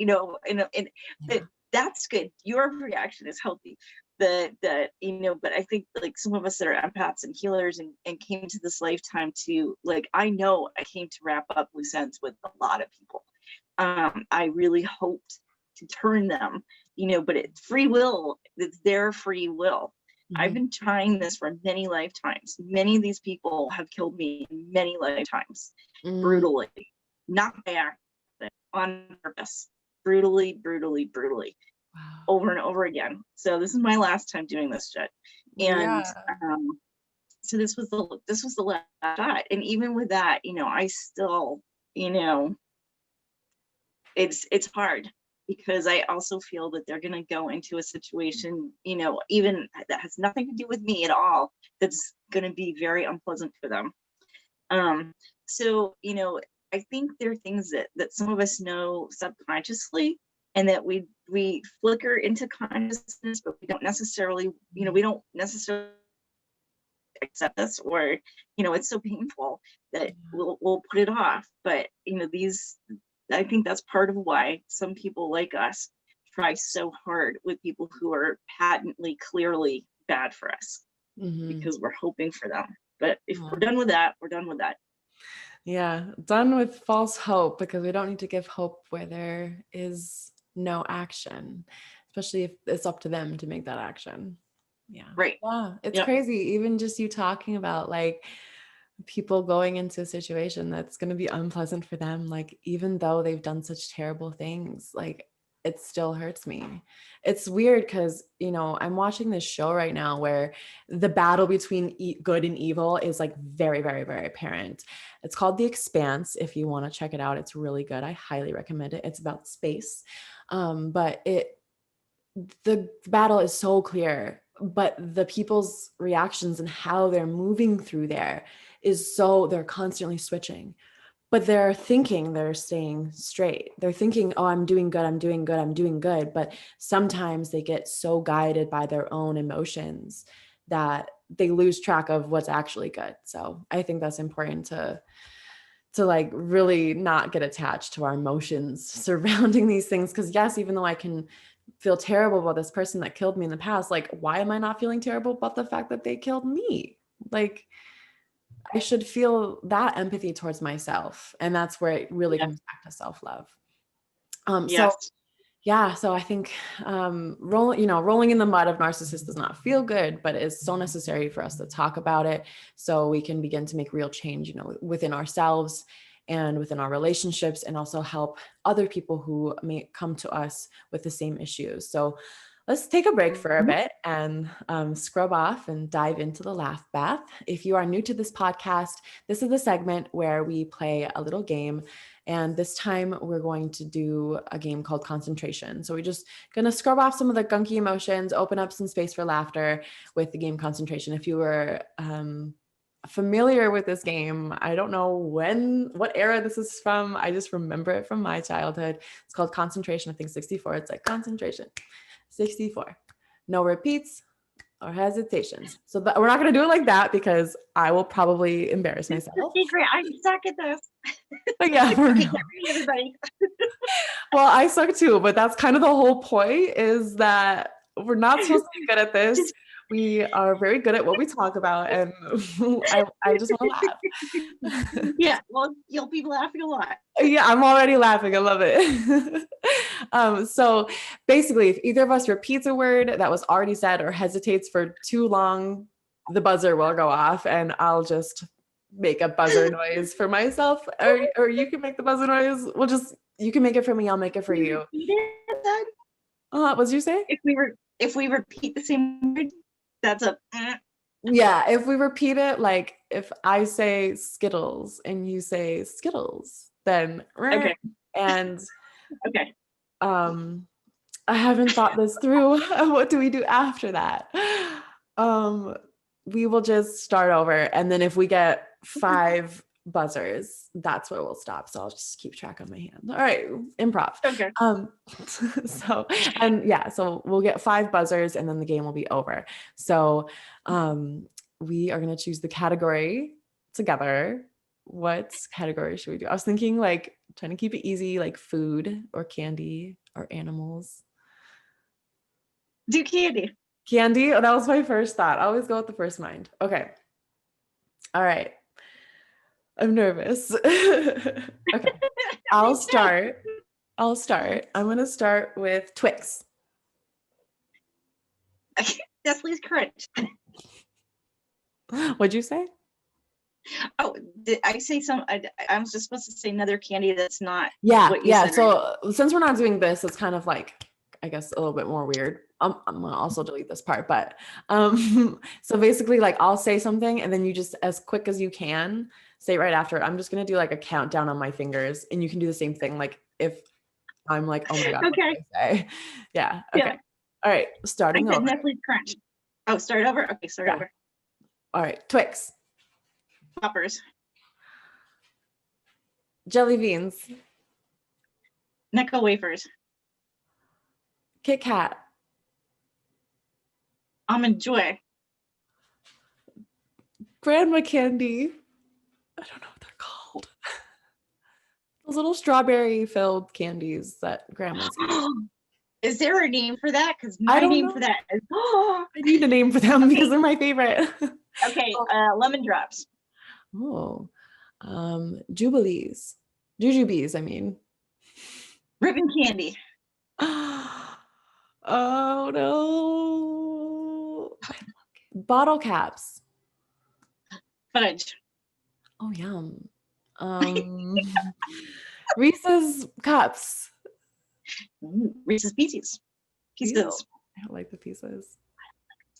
but that's good. Your reaction is healthy. But I think like some of us that are empaths and healers and came to this lifetime to I know I came to wrap up loose ends with a lot of people. I really hoped to turn them, but it's free will. It's their free will. Mm-hmm. I've been trying this for many lifetimes. Many of these people have killed me many lifetimes, brutally, not by accident, on purpose, brutally, brutally, brutally. Wow. Over and over again. So this is my last time doing this shit. And so this was the last shot. And even with that, I still, it's hard because I also feel that they're going to go into a situation, even that has nothing to do with me at all. That's going to be very unpleasant for them. So, you know, I think there are things that some of us know subconsciously, and that we flicker into consciousness, but we don't necessarily accept this, or, you know, it's so painful that we'll put it off. But, you know, I think that's part of why some people like us try so hard with people who are patently, clearly bad for us, because we're hoping for them. But if we're done with that, we're done with that. Yeah, done with false hope, because we don't need to give hope where there is no action, especially if it's up to them to make that action. Yeah. Right. Yeah, it's Yep. crazy. Even just you talking about like people going into a situation that's going to be unpleasant for them, like even though they've done such terrible things, like it still hurts me. It's weird because, you know, I'm watching this show right now where the battle between good and evil is like very, very, very apparent. It's called The Expanse. If you want to check it out, it's really good. I highly recommend it. It's about space. But the battle is so clear, but the people's reactions and how they're moving through there is so, they're constantly switching, but they're thinking they're staying straight. They're thinking, oh, I'm doing good, I'm doing good, I'm doing good. But sometimes they get so guided by their own emotions that they lose track of what's actually good. So I think that's important to like really not get attached to our emotions surrounding these things. Because yes, even though I can feel terrible about this person that killed me in the past, like, why am I not feeling terrible about the fact that they killed me? Like, I should feel that empathy towards myself. And that's where it really comes back to self-love. So yeah, so I think rolling in the mud of narcissists does not feel good, but it's so necessary for us to talk about it so we can begin to make real change, you know, within ourselves and within our relationships, and also help other people who may come to us with the same issues. So let's take a break for a bit and scrub off and dive into the laugh bath. If you are new to this podcast, this is the segment where we play a little game. And this time we're going to do a game called concentration. So we're just going to scrub off some of the gunky emotions, open up some space for laughter with the game concentration. If you were familiar with this game, I don't know what era this is from. I just remember it from my childhood. It's called concentration. I think 64. It's like concentration 64. No repeats or hesitations. So we're not going to do it like that because I will probably embarrass myself. Secret, I suck at this. But yeah, okay, get ready, everybody. Well, I suck too, but that's kind of the whole point, is that we're not supposed to be good at this. We are very good at what we talk about, and I just want to laugh. Yeah, well, you'll be laughing a lot. Yeah, I'm already laughing. I love it. So basically, if either of us repeats a word that was already said or hesitates for too long, the buzzer will go off, and I'll just make a buzzer noise for myself, or you can make the buzzer noise. You can make it for me. I'll make it for you. What did you say? If we repeat the same word, that's a. Yeah, if we repeat it, like if I say Skittles and you say Skittles, then Okay. And okay. I haven't thought this through. What do we do after that? We will just start over, and then if we get 5 buzzers, that's where we'll stop. So I'll just keep track on my hand. All right, improv. Okay. So we'll get 5 buzzers, and then the game will be over. So we are going to choose the category together. What category should we do? I was thinking like trying to keep it easy, like food or candy or animals. Do candy. Candy? Oh, that was my first thought. I always go with the first mind. Okay. All right. I'm nervous. Okay. I'll start. I'm going to start with Twix. Nestle's Crunch. What'd you say? Oh, did I say some? I'm just supposed to say another candy that's not. Yeah. What you said, so since we're not doing this, it's kind of like, I guess, a little bit more weird. I'm gonna also delete this part, but so basically, like, I'll say something and then you just, as quick as you can, say right after. I'm just gonna do like a countdown on my fingers, and you can do the same thing. Like if I'm like, oh my god, what did I say? Yeah. Okay. Yeah. All right. Starting over. Nestle's Crunch. Oh, start over. Okay, start over. All right. Twix, Poppers, jelly beans, Necco wafers, Kit Kat, Almond Joy, grandma candy. I don't know what they're called. Those little strawberry filled candies that grandmas eat. Is there a name for that? Because I my don't name know. for that is I need a name for them because they're my favorite. okay. Lemon drops, Oh, Jubilees, Jujubes, I mean. ribbon candy, Oh no. Bottle caps. fudge, Oh, yum. Reese's cups. Reese's Pieces, Ew. pieces, I don't like the pieces.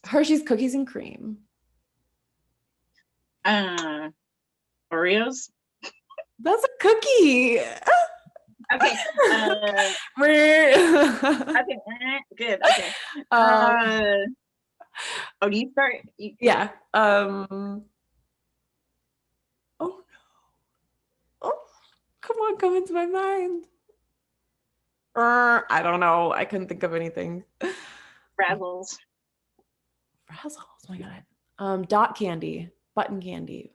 Hershey's cookies and cream. Oreos. That's a cookie. Okay. Meh. Okay. Good. Okay. Oh, do you start? Yeah. Oh no. Oh, come on, come into my mind. I don't know. I couldn't think of anything. Frazzles. Frazzles. Oh my god. Dot candy, button candy.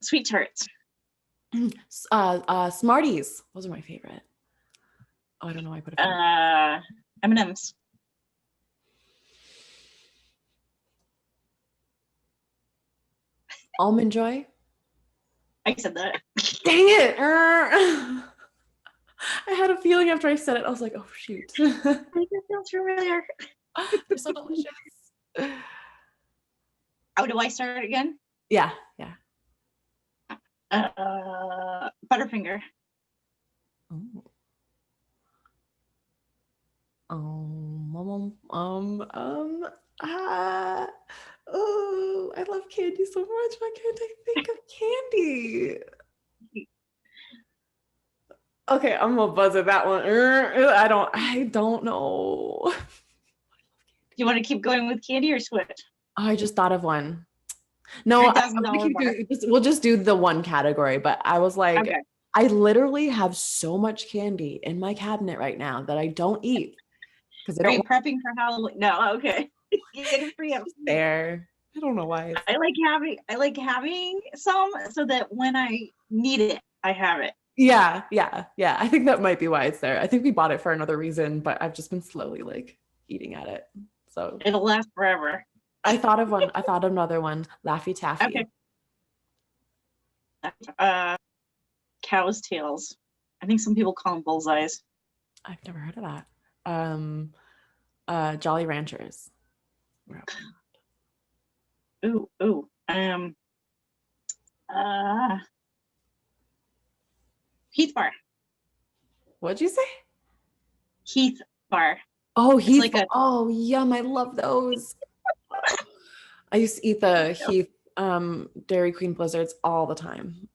Sweet tarts. Smarties. Those are my favorite. Oh, I don't know. I put a M&Ms. Almond Joy. I said that. Dang it. I had a feeling after I said it. I was like, oh shoot. I think that feels familiar. They're so delicious. Oh, do I start again? Yeah, yeah. Butterfinger. Oh. Oh, I love candy so much. Why can't I think of candy? Okay, I'm gonna buzz at that one. I don't know. Do you want to keep going with candy or switch? I just thought of one. No, we'll just do the one category. But I was like, okay. I literally have so much candy in my cabinet right now that I don't eat because Are you prepping for Halloween? No, okay. Get it free up there. I don't know why. I like having some so that when I need it, I have it. Yeah. I think that might be why it's there. I think we bought it for another reason, but I've just been slowly like eating at it. So it'll last forever. I thought of one. I thought of another one. Laffy Taffy. Okay. Cow's tails. I think some people call them bullseyes. I've never heard of that. Jolly Ranchers. Ooh. Heath bar. What'd you say? Heath bar. Oh, Heath. Like oh, yum! I love those. I used to eat the Heath Dairy Queen Blizzards all the time.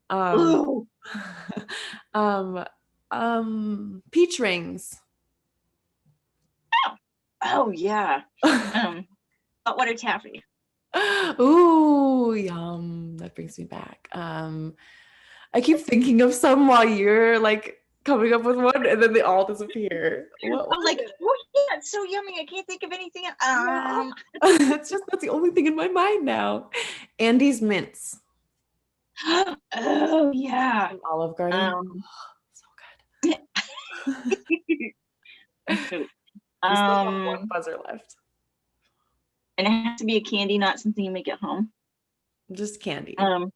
Peach rings. Oh yeah. Saltwater taffy. Ooh, yum! That brings me back. I keep thinking of some while you're like coming up with one, and then they all disappear. I'm like, oh yeah, it's so yummy. I can't think of anything. That's the only thing in my mind now. Andy's mints. Oh yeah. Olive Garden. So good. We still have one buzzer left. And it has to be a candy, not something you make at home. Just candy. Yeah.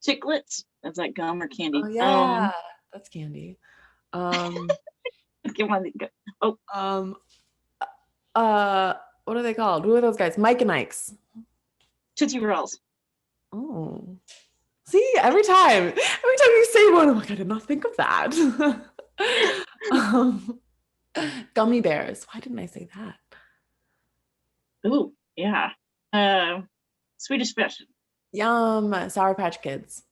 Chiclets. That's like gum or candy. Oh yeah, that's candy. Give one. Oh. What are they called? Who are those guys? Mike and Ike's. Tootsie Rolls. Oh. See, every time you say one, I'm like, I did not think of that. Gummy bears. Why didn't I say that? Ooh, yeah. Swedish fish. Yum. Sour Patch Kids.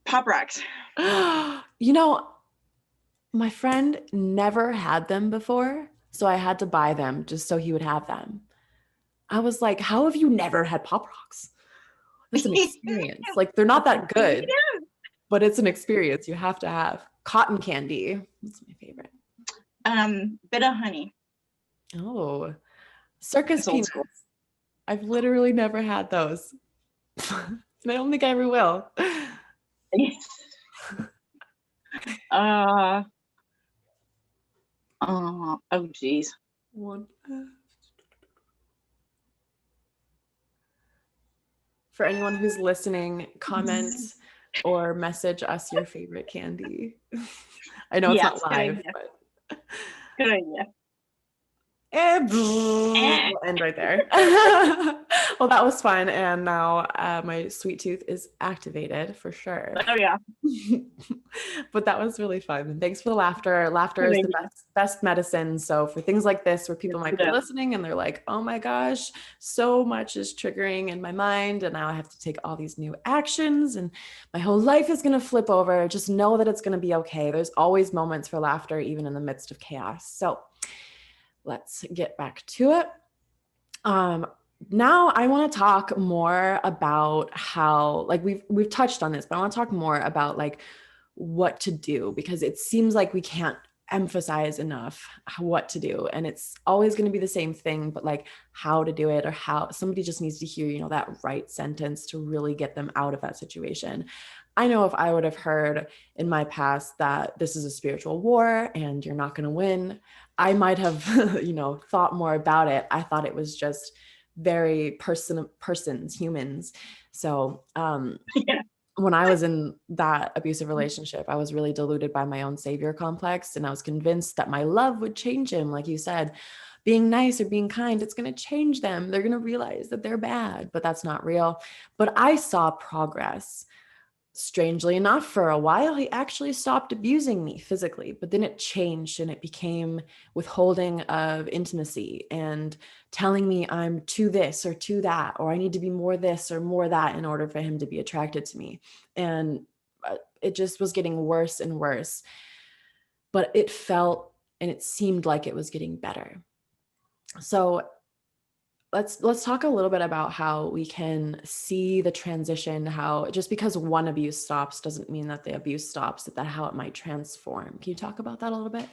Pop Rocks. You know, My friend never had them before, so I had to buy them just so he would have them. I was like, how have you never had Pop Rocks? That's an experience. Like, they're not that good, but it's an experience you have to have. Cotton candy. That's my favorite. Bit of honey. Oh, circus It's old peanuts. school. I've literally never had those. I don't think I ever will. Oh geez. One. For anyone who's listening, comment or message us your favorite candy. I know it's Yes, not live, but good idea. we'll end right there. Well, that was fun. And now my sweet tooth is activated for sure. Oh yeah. But that was really fun. Thanks for the laughter. Laughter is the best medicine. So for things like this, where people might be listening and they're like, oh my gosh, so much is triggering in my mind. And now I have to take all these new actions and my whole life is going to flip over. Just know that it's going to be okay. There's always moments for laughter, even in the midst of chaos. So let's get back to it. Now I want to talk more about how, like, we've touched on this, but I want to talk more about like what to do, because it seems like we can't emphasize enough what to do, and it's always going to be the same thing, but like how to do it, or how somebody just needs to hear, you know, that right sentence to really get them out of that situation. I know if I would have heard in my past that this is a spiritual war and you're not going to win, I might have, you know, thought more about it. I thought it was just very humans. So when I was in that abusive relationship, I was really deluded by my own savior complex. And I was convinced that my love would change him. Like you said, being nice or being kind, it's going to change them. They're going to realize that they're bad, but that's not real. But I saw progress. Strangely enough, for a while, he actually stopped abusing me physically, but then it changed and it became withholding of intimacy and telling me I'm too this or too that, or I need to be more this or more that in order for him to be attracted to me. And it just was getting worse and worse, but it felt and it seemed like it was getting better. So let's talk a little bit about how we can see the transition, how just because one abuse stops doesn't mean that the abuse stops, that how it might transform. Can you talk about that a little bit?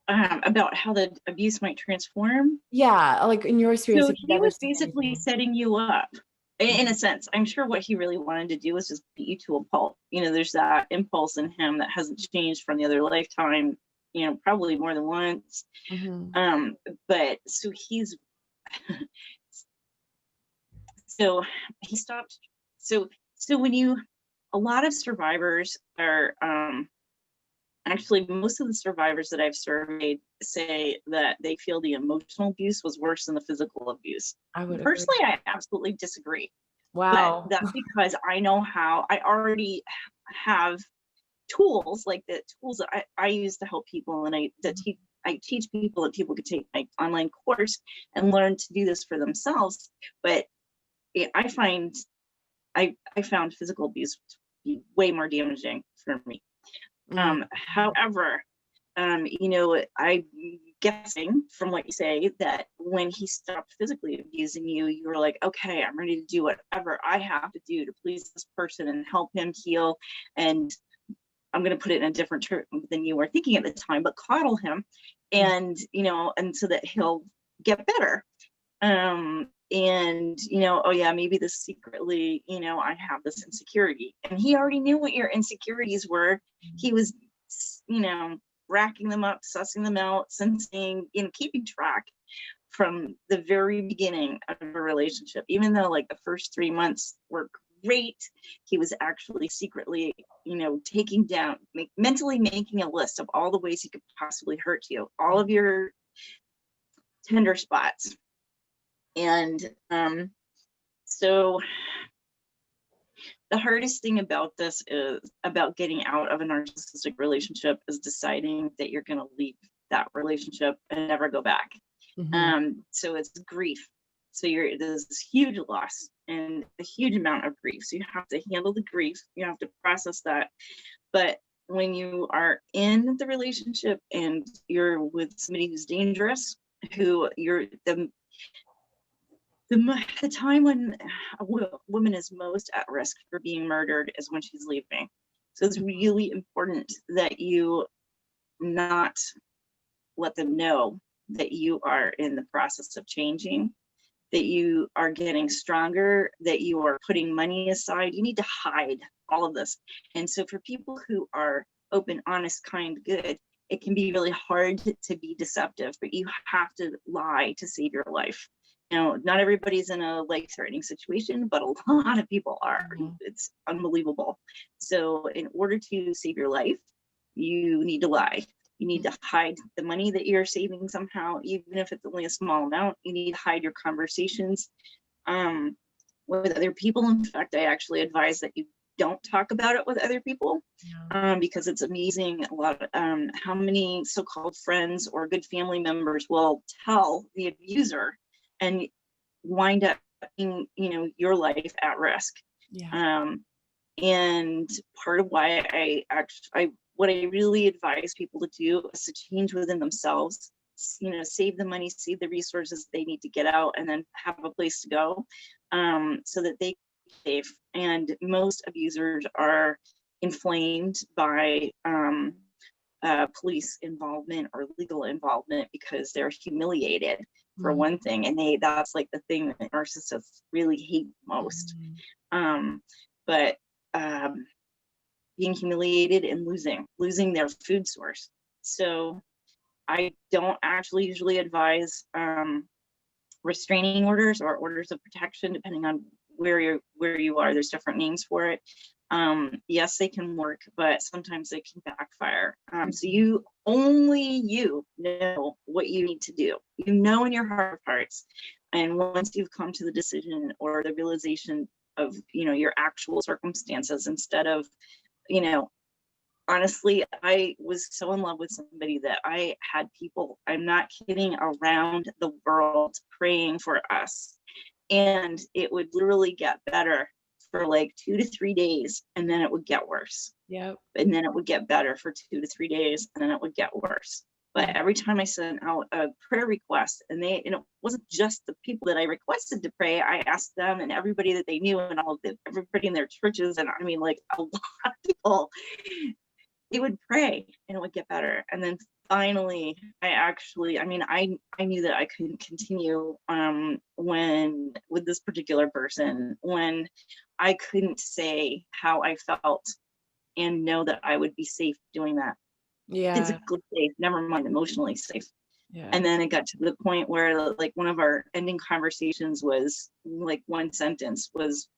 About how the abuse might transform? Yeah, like in your experience. So he was basically setting you up in a sense. I'm sure what he really wanted to do was just beat you to a pulp. You know, there's that impulse in him that hasn't changed from the other lifetime, you know, probably more than once. But so he's so he stopped. So when you, a lot of survivors are actually, most of the survivors that I've surveyed say that they feel the emotional abuse was worse than the physical abuse. Personally, I absolutely disagree. Wow. But that's because I know how, I already have tools, like the tools that I use to help people, and I teach people that people could take my online course and learn to do this for themselves. But I found physical abuse to be way more damaging for me. However, you know, I'm guessing from what you say that when he stopped physically abusing you, you were like, okay, I'm ready to do whatever I have to do to please this person and help him heal. And I'm going to put it in a different term than you were thinking at the time, but coddle him, and, you know, and so that he'll get better. And, you know, oh yeah, maybe this secretly, you know, I have this insecurity, and he already knew what your insecurities were. He was, you know, racking them up, sussing them out, sensing, you know, keeping track from the very beginning of a relationship. Even though like the first 3 months were great, he was actually secretly, you know, taking down, mentally making a list of all the ways he could possibly hurt you, all of your tender spots. And so the hardest thing about this is about getting out of a narcissistic relationship is deciding that you're going to leave that relationship and never go back. So it's grief. So there's this huge loss and a huge amount of grief. So you have to handle the grief. You have to process that. But when you are in the relationship and you're with somebody who's dangerous, who you're the time when a woman is most at risk for being murdered is when she's leaving. So it's really important that you not let them know that you are in the process of changing, that you are getting stronger, that you are putting money aside. You need to hide all of this. And so for people who are open, honest, kind, good, it can be really hard to be deceptive, but you have to lie to save your life. You know, not everybody's in a life-threatening situation, but a lot of people are. It's unbelievable. So in order to save your life, you need to lie. You need to hide the money that you're saving somehow, even if it's only a small amount. You need to hide your conversations with other people. In fact, I actually advise that you don't talk about it with other people, because it's amazing a lot of, how many so-called friends or good family members will tell the abuser and wind up putting, you know, your life at risk. And part of why what I really advise people to do is to change within themselves, you know, save the money, save the resources they need to get out, and then have a place to go, so that they can be safe. And most abusers are inflamed by police involvement or legal involvement because they're humiliated, for one thing, and that's like the thing that narcissists really hate most. But being humiliated and losing their food source. So I don't actually usually advise restraining orders or orders of protection, depending on where you are. There's different names for it. Yes, they can work, but sometimes they can backfire. So you know what you need to do. You know in your heart of hearts. And once you've come to the decision or the realization of, you know, your actual circumstances, instead of, you know, honestly, I was so in love with somebody that I had people, I'm not kidding, around the world praying for us. And it would literally get better for like 2 to 3 days, and then it would get worse. And then it would get better for 2 to 3 days, and then it would get worse. But every time I sent out a prayer request, and it wasn't just the people that I requested to pray, I asked them and everybody that they knew, and everybody in their churches, and I mean, like, a lot of people, they would pray and it would get better. And then finally, I knew that I couldn't continue with this particular person, when I couldn't say how I felt and know that I would be safe doing that. Physically safe, never mind emotionally safe. And then it got to the point where, like, one of our ending conversations was like, one sentence was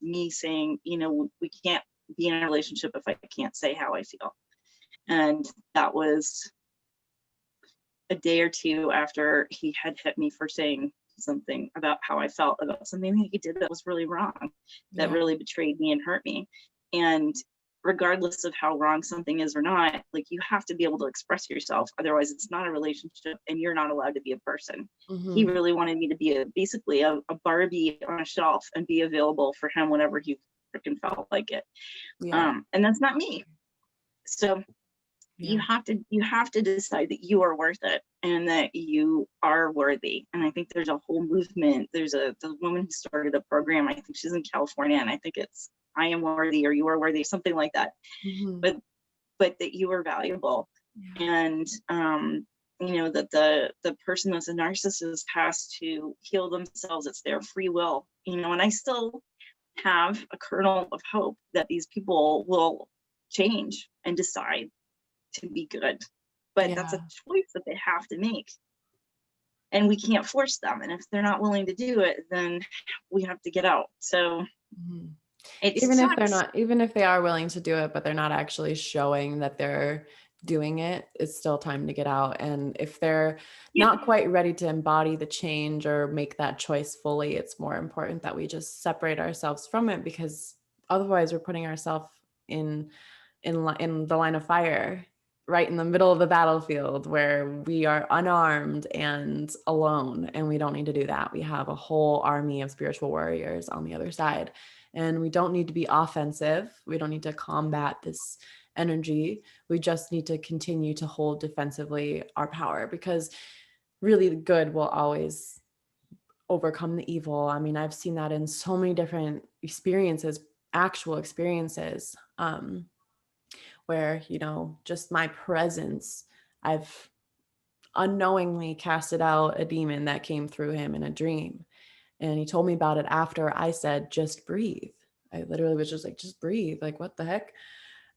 me saying, you know, we can't be in a relationship if I can't say how I feel. And that was a day or two after he had hit me for saying something about how I felt about something that he did that was really wrong, that really betrayed me and hurt me. And regardless of how wrong something is or not, like, you have to be able to express yourself. Otherwise, it's not a relationship and you're not allowed to be a person. He really wanted me to be basically a Barbie on a shelf and be available for him whenever he freaking felt like it. And that's not me. So you have to decide that you are worth it and that you are worthy. And I think there's a whole movement. There's the woman who started a program, I think she's in California, and I think it's I am worthy or you are worthy, something like that. But that you are valuable. And you know, that the person that's a narcissist has to heal themselves. It's their free will, you know. And I still have a kernel of hope that these people will change and decide to be good, but that's a choice that they have to make, and we can't force them. And if they're not willing to do it, then we have to get out. So even if they are willing to do it, but they're not actually showing that they're doing it, it's still time to get out. And if they're not quite ready to embody the change or make that choice fully, it's more important that we just separate ourselves from it, because otherwise we're putting ourselves in the line of fire, right in the middle of the battlefield, where we are unarmed and alone, and we don't need to do that. We have a whole army of spiritual warriors on the other side, And we don't need to be offensive. We don't need to combat this energy. We just need to continue to hold defensively our power, because really the good will always overcome the evil. I mean, I've seen that in so many different experiences, actual experiences, where, you know, just my presence, I've unknowingly casted out a demon that came through him in a dream. And he told me about it after I said, just breathe. I literally was just like, just breathe. Like, what the heck?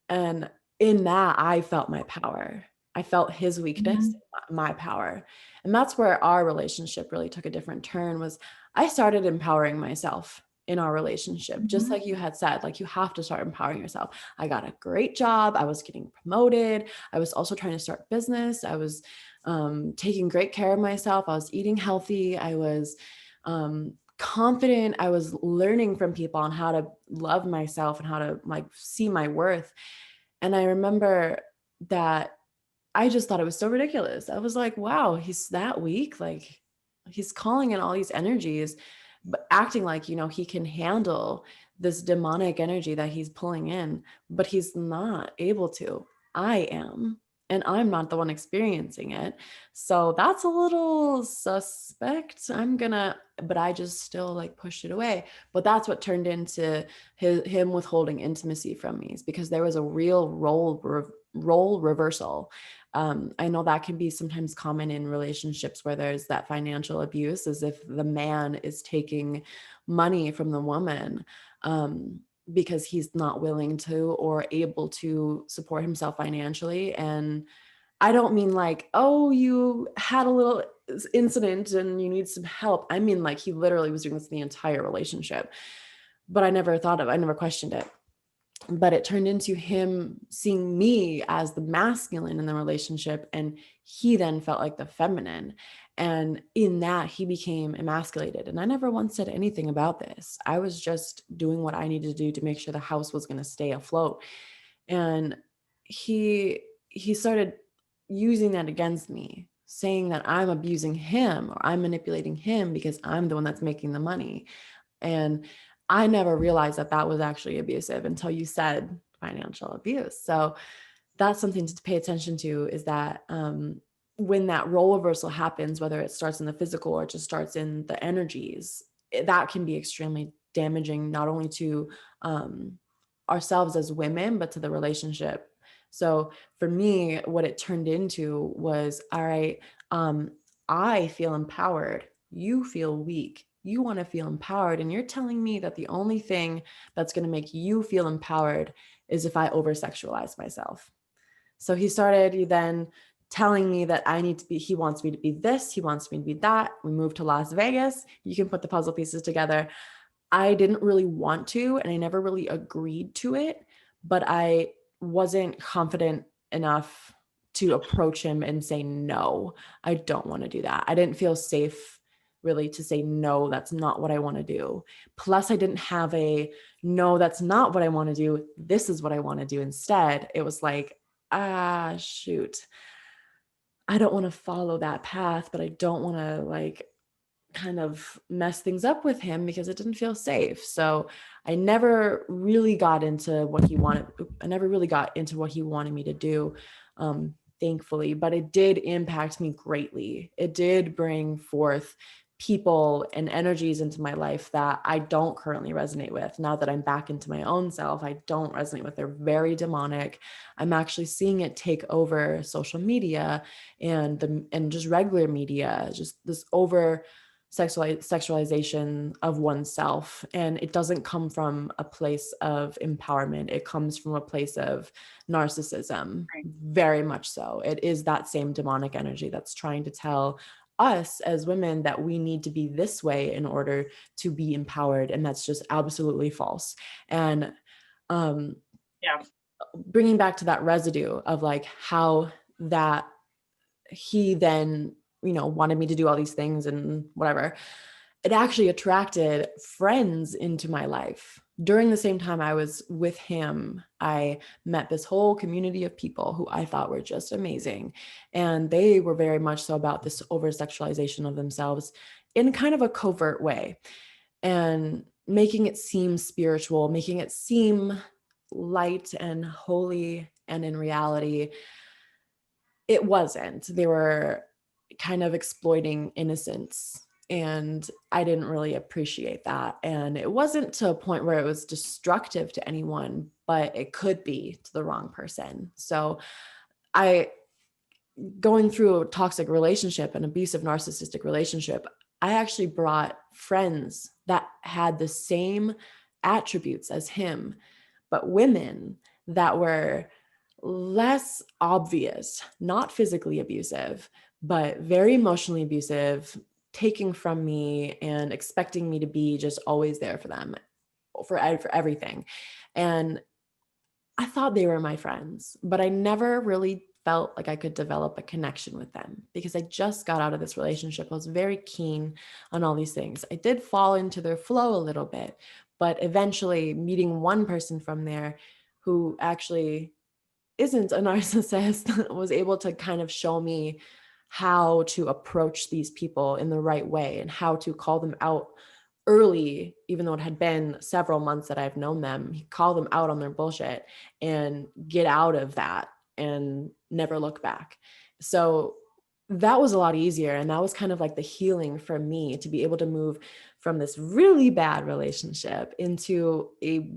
And in that, I felt my power. I felt his weakness, my power. And that's where our relationship really took a different turn. Was I started empowering myself in our relationship, just like you had said, like, you have to start empowering yourself. I got a great job. I was getting promoted. I was also trying to start business. I was taking great care of myself. I was eating healthy. I was confident. I was learning from people on how to love myself and how to like see my worth. And I remember that I just thought it was so ridiculous. I was like, wow, he's that weak. Like, he's calling in all these energies, but acting like, you know, he can handle this demonic energy that he's pulling in, but he's not able to. I am, and I'm not the one experiencing it. So that's a little suspect. But I just still like pushed it away. But that's what turned into him withholding intimacy from me, is because there was a real role reversal. I know that can be sometimes common in relationships where there's that financial abuse, as if the man is taking money from the woman, because he's not willing to or able to support himself financially. And I don't mean like, oh, you had a little incident and you need some help. I mean, like, he literally was doing this the entire relationship. But I never questioned it. But it turned into him seeing me as the masculine in the relationship, and he then felt like the feminine. And in that, he became emasculated. And I never once said anything about this. I was just doing what I needed to do to make sure the house was going to stay afloat. And he started using that against me, saying that I'm abusing him or I'm manipulating him because I'm the one that's making the money. And I never realized that that was actually abusive until you said financial abuse. So that's something to pay attention to, is that when that role reversal happens, whether it starts in the physical or it just starts in the energies, that can be extremely damaging, not only to ourselves as women, but to the relationship. So for me, what it turned into was, all right, I feel empowered. You feel weak. You want to feel empowered. And you're telling me that the only thing that's going to make you feel empowered is if I over sexualize myself. So he started then telling me that he wants me to be this, he wants me to be that. We moved to Las Vegas. You can put the puzzle pieces together. I didn't really want to, and I never really agreed to it, but I wasn't confident enough to approach him and say, no, I don't want to do that. I didn't feel safe really to say, no, that's not what I want to do. Plus, I didn't have no, that's not what I want to do. This is what I want to do instead. It was like, shoot, I don't want to follow that path, but I don't want to like kind of mess things up with him because it didn't feel safe. So I never really got into what he wanted. I never really got into what he wanted me to do, thankfully, but it did impact me greatly. It did bring forth people and energies into my life that I don't currently resonate with. Now that I'm back into my own self, I don't resonate with. They're very demonic. I'm actually seeing it take over social media and just regular media, just this over sexualization of oneself. And it doesn't come from a place of empowerment. It comes from a place of narcissism, Right. very much so. It is that same demonic energy that's trying to tell us as women that we need to be this way in order to be empowered. And that's just absolutely false. And Yeah. bringing back to that residue of like how that he then, wanted me to do all these things and whatever, it actually attracted friends into my life. During the same time I was with him, I met this whole community of people who I thought were just amazing. And they were very much so about this over sexualization of themselves in kind of a covert way. And making it seem spiritual, making it seem light and holy. And in reality, it wasn't. They were kind of exploiting innocence. And I didn't really appreciate that. And it wasn't to a point where it was destructive to anyone, but it could be to the wrong person. So I, going through a toxic relationship, an abusive narcissistic relationship, I actually brought friends that had the same attributes as him, but women that were less obvious, not physically abusive, but very emotionally abusive, taking from me and expecting me to be just always there for them, for everything. And I thought they were my friends, but I never really felt like I could develop a connection with them because I just got out of this relationship. I was very keen on all these things. I did fall into their flow a little bit, but eventually meeting one person from there who actually isn't a narcissist was able to kind of show me how to approach these people in the right way and how to call them out early, even though it had been several months that I've known them, call them out on their bullshit and get out of that and never look back. So that was a lot easier. And that was kind of like the healing for me to be able to move from this really bad relationship into a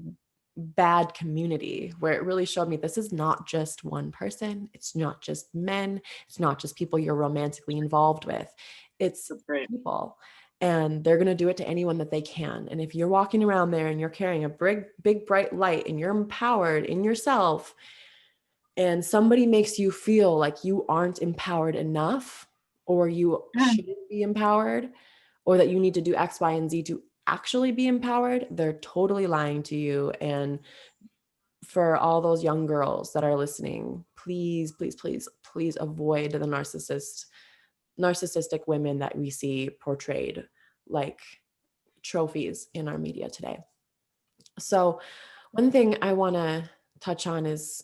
bad community where it really showed me this is not just one person. It's not just men. It's not just people you're romantically involved with. It's That's great. people. And they're going to do it to anyone that they can. And if you're walking around there and you're carrying a big, bright light and you're empowered in yourself, and somebody makes you feel like you aren't empowered enough, or you shouldn't be empowered, or that you need to do X, Y, and Z to actually be empowered, they're totally lying to you. And for all those young girls that are listening, please, please, please, please avoid the narcissistic women that we see portrayed like trophies in our media today. So one thing I want to touch on is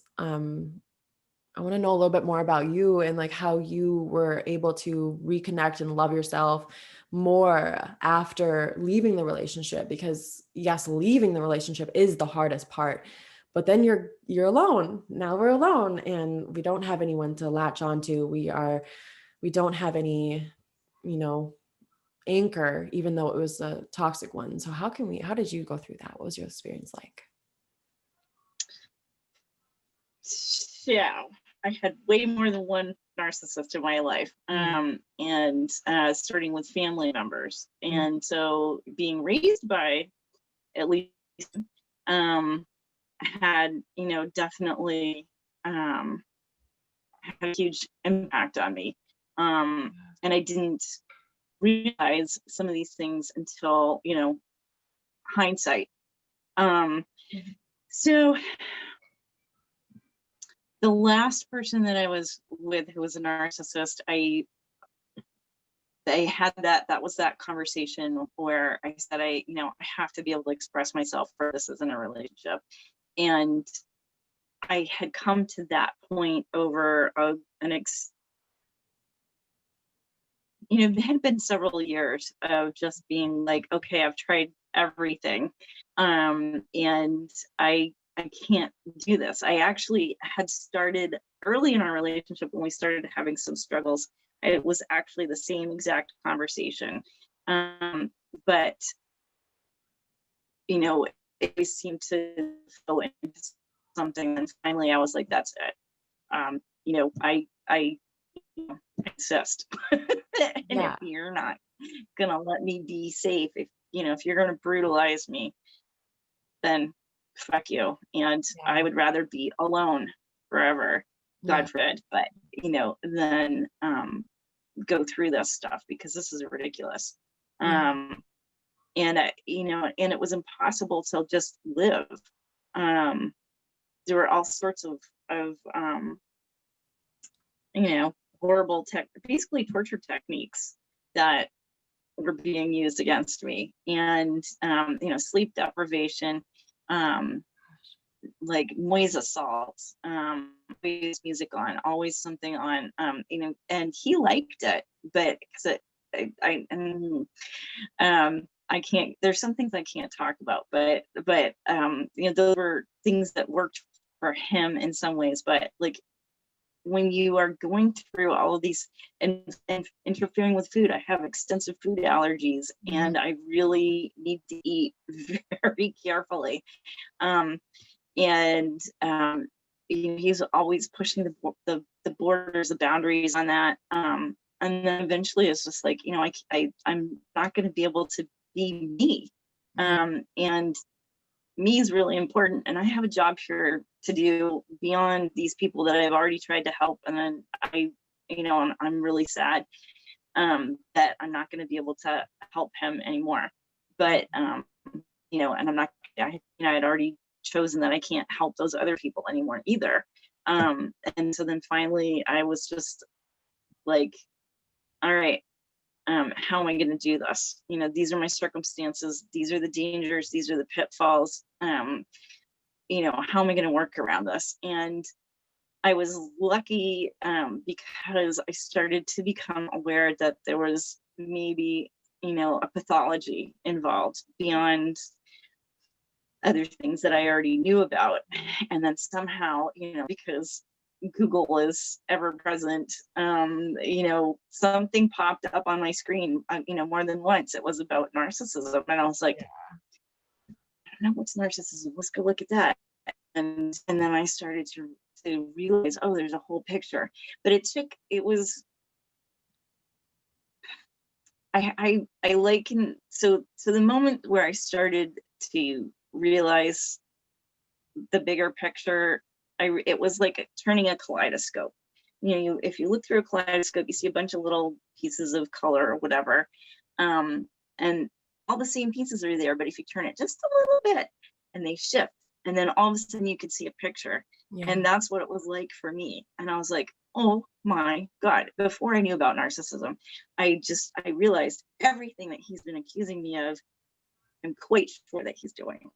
I want to know a little bit more about you and like how you were able to reconnect and love yourself more after leaving the relationship, because yes, leaving the relationship is the hardest part, but then you're alone. Now we're alone and we don't have anyone to latch onto. We don't have any, you know, anchor, even though it was a toxic one. So how did you go through that? What was your experience like? Yeah, I had way more than one narcissist in my life, and starting with family members. And so being raised by at least had, definitely had a huge impact on me. And I didn't realize some of these things until, hindsight. So the last person that I was with who was a narcissist, I had that was that conversation where I said, I have to be able to express myself, for this isn't a relationship. And I had come to that point over it had been several years of just being like, okay, I've tried everything. And I can't do this. I actually had started early in our relationship when we started having some struggles. It was actually the same exact conversation. But, it seemed to go into something. And finally I was like, that's it. I insist. And if you're not gonna let me be safe, if you're gonna brutalize me, then fuck you. And I would rather be alone forever, God forbid, but than go through this stuff, because this is ridiculous. And and it was impossible to just live. There were all sorts of horrible basically torture techniques that were being used against me. And sleep deprivation, like noise assaults, always music on, always something on, and he liked it, but because there's some things I can't talk about, but those were things that worked for him in some ways. But like, when you are going through all of these and interfering with food, I have extensive food allergies, and I really need to eat very carefully. Um, and he's always pushing the borders, the boundaries on that. And then eventually it's just like, I'm not going to be able to be me. And me is really important, and I have a job here to do beyond these people that I've already tried to help. And then I'm really sad that I'm not going to be able to help him anymore. But and I'm not, I'd already chosen that I can't help those other people anymore either. And so then finally I was just like, all right, how am I going to do this? These are my circumstances. These are the dangers. These are the pitfalls. How am I going to work around this? And I was lucky because I started to become aware that there was maybe, a pathology involved beyond other things that I already knew about. And then somehow, because Google is ever present, something popped up on my screen, more than once. It was about narcissism. And I was like, I don't know what's narcissism. Let's go look at that. And then I started to realize, oh, there's a whole picture. But so the moment where I started to realize the bigger picture, it was like turning a kaleidoscope. If you look through a kaleidoscope, you see a bunch of little pieces of color or whatever, and all the same pieces are there. But if you turn it just a little bit, and they shift, and then all of a sudden you could see a picture. And that's what it was like for me. And I was like, oh my God, before I knew about narcissism, I realized everything that he's been accusing me of, I'm quite sure that he's doing.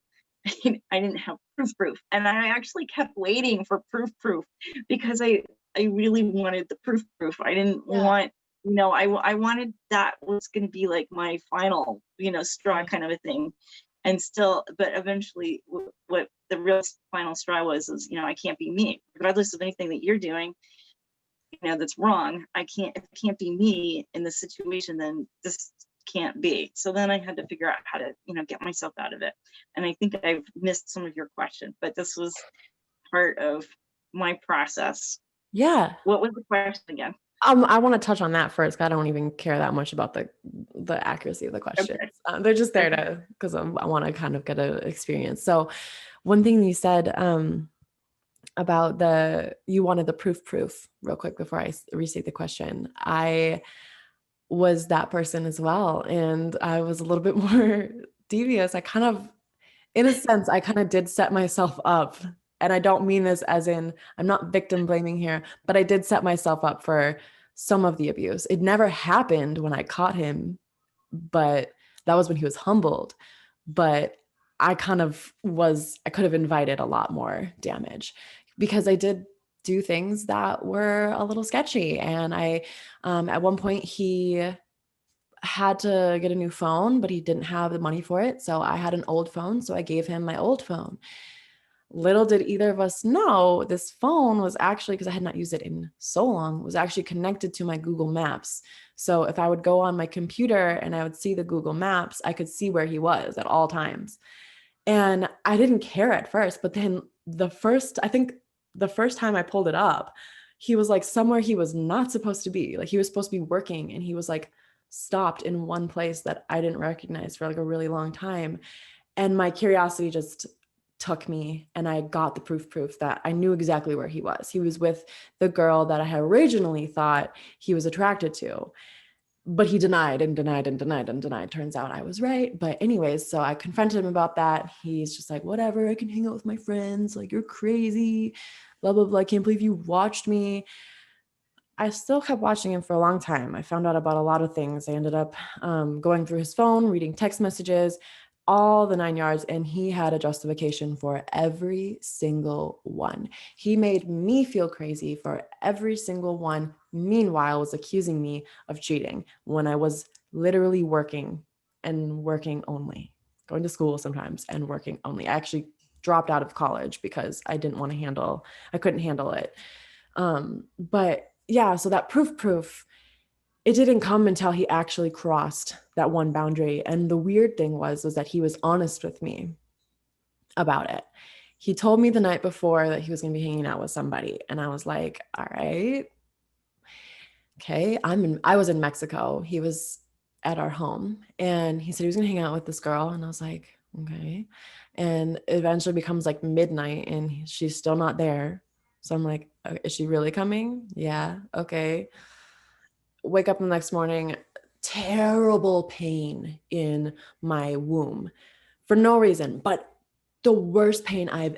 I didn't have proof. And I actually kept waiting for proof because I really wanted the proof. I didn't want, I wanted that was going to be like my final, straw kind of a thing. And still, but eventually what the real final straw was is, I can't be me, regardless of anything that you're doing, that's wrong. If it can't be me in the situation, then this can't be. So then I had to figure out how to, get myself out of it. And I think I've missed some of your question, but this was part of my process. Yeah. What was the question again? I want to touch on that first. I don't even care that much about the accuracy of the questions. Okay. They're just there because I want to kind of get an experience. So one thing you said about you wanted the proof real quick before I restate the question. I was that person as well. And I was a little bit more devious. In a sense, I kind of did set myself up. And I don't mean this as in, I'm not victim blaming here, but I did set myself up for some of the abuse. It never happened when I caught him, but that was when he was humbled. But I could have invited a lot more damage because I did do things that were a little sketchy. And at one point he had to get a new phone, but he didn't have the money for it. So I had an old phone. So I gave him my old phone. Little did either of us know, this phone was actually, because I had not used it in so long, was actually connected to my Google Maps. So if I would go on my computer and I would see the Google Maps, I could see where he was at all times. And I didn't care at first, but then the first time I pulled it up, he was like somewhere he was not supposed to be. Like he was supposed to be working, and he was like stopped in one place that I didn't recognize for like a really long time. And my curiosity just took me, and I got the proof that I knew exactly where he was. He was with the girl that I had originally thought he was attracted to, but he denied and denied and denied and denied. Turns out I was right. But anyways, so I confronted him about that. He's just like, whatever, I can hang out with my friends. Like, you're crazy, blah, blah, blah. I can't believe you watched me. I still kept watching him for a long time. I found out about a lot of things. I ended up going through his phone, reading text messages, all the 9 yards, and he had a justification for every single one. He made me feel crazy for every single one. Meanwhile, was accusing me of cheating when I was literally working and working only, going to school sometimes and working only. I actually dropped out of college because I couldn't handle it. But yeah, so that proof, it didn't come until he actually crossed that one boundary. And the weird thing was that he was honest with me about it. He told me the night before that he was going to be hanging out with somebody. And I was like, all right, okay. I was in Mexico. He was at our home and he said he was going to hang out with this girl. And I was like, okay. And it eventually becomes like midnight and she's still not there. So I'm like, is she really coming? Yeah. Okay. Wake up the next morning, terrible pain in my womb for no reason, but the worst pain I've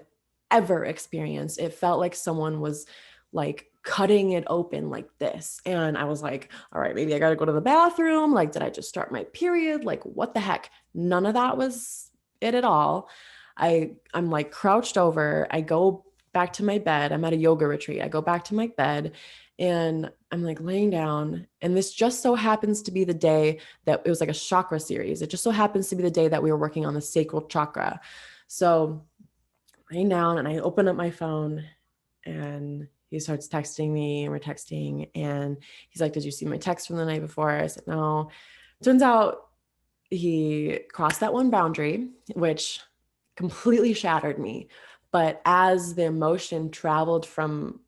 ever experienced. It felt like someone was like cutting it open like this. And I was like, all right, maybe I got to go to the bathroom. Like, did I just start my period? Like, what the heck? None of that was it at all. I'm like crouched over. I go back to my bed. I'm at a yoga retreat. I go back to my bed and I'm like laying down. And this just so happens to be the day that it was like a chakra series. It just so happens to be the day that we were working on the sacral chakra. So laying down and I open up my phone and he starts texting me and we're texting and he's like, did you see my text from the night before? I said, no. Turns out he crossed that one boundary, which completely shattered me. But as the emotion traveled from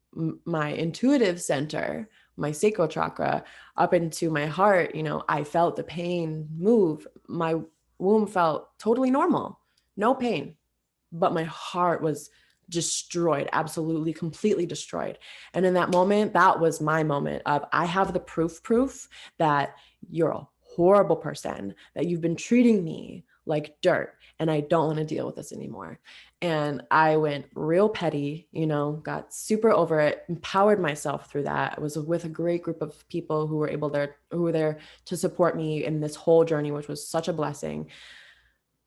my intuitive center, my sacral chakra, up into my heart, I felt the pain move. My womb felt totally normal, no pain, but my heart was destroyed, absolutely, completely destroyed. And in that moment, that was my moment of, I have the proof that you're a horrible person, that you've been treating me like dirt, and I don't want to deal with this anymore. And I went real petty, got super over it, empowered myself through that. I was with a great group of people who were there to support me in this whole journey, which was such a blessing.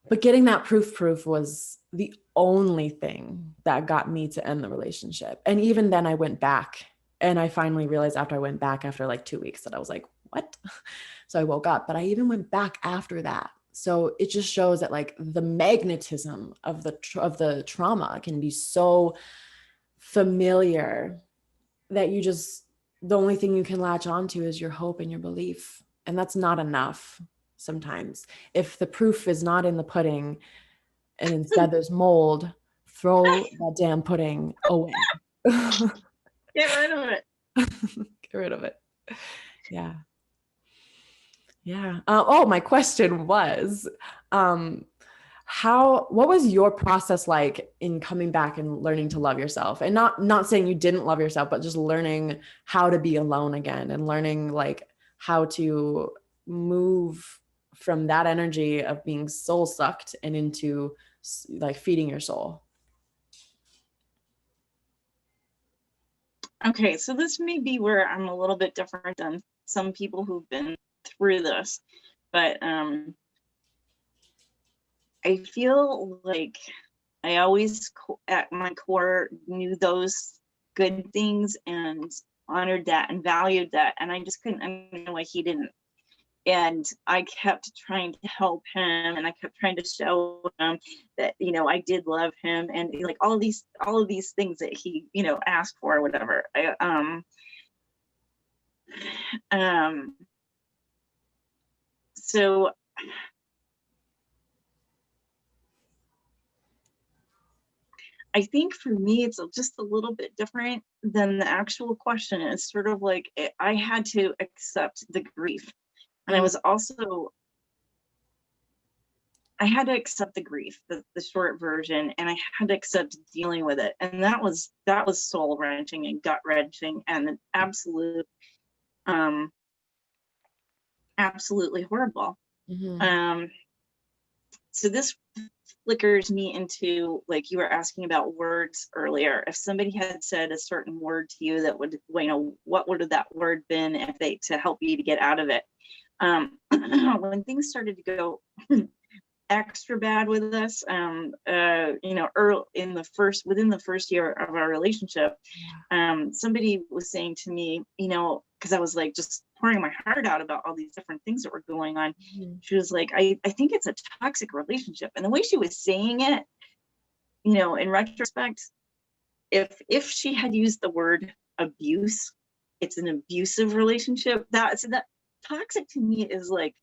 But getting that proof was the only thing that got me to end the relationship. And even then I went back and I finally realized after I went back after like 2 weeks that I was like, what? So I woke up, but I even went back after that. So it just shows that like the magnetism of the trauma can be so familiar that the only thing you can latch onto is your hope and your belief. And that's not enough sometimes. If the proof is not in the pudding and instead there's mold, throw that damn pudding away. Get rid of it. Get rid of it. Yeah. Yeah. My question was, what was your process like in coming back and learning to love yourself? And not saying you didn't love yourself, but just learning how to be alone again and learning like how to move from that energy of being soul sucked and into like feeding your soul. Okay, so this may be where I'm a little bit different than some people who've been through this, but I feel like I always at my core knew those good things and honored that and valued that, and I just couldn't understand why he didn't. And I kept trying to help him and I kept trying to show him that, I did love him and like all of these things that he, asked for or whatever. So I think for me, it's just a little bit different than the actual question. It's sort of like I had to accept the grief. And I had to accept the grief, the short version, and I had to accept dealing with it. And that was soul wrenching and gut wrenching and absolutely horrible. Mm-hmm. So this flickers me into, like you were asking about words earlier. If somebody had said a certain word to you that would, what would have that word been to help you to get out of it? When things started to go extra bad with us. Within the first year of our relationship, somebody was saying to me, because I was like just pouring my heart out about all these different things that were going on. Mhm. She was like, I think it's a toxic relationship. And the way she was saying it, in retrospect, if she had used the word abuse, it's an abusive relationship. That toxic to me is like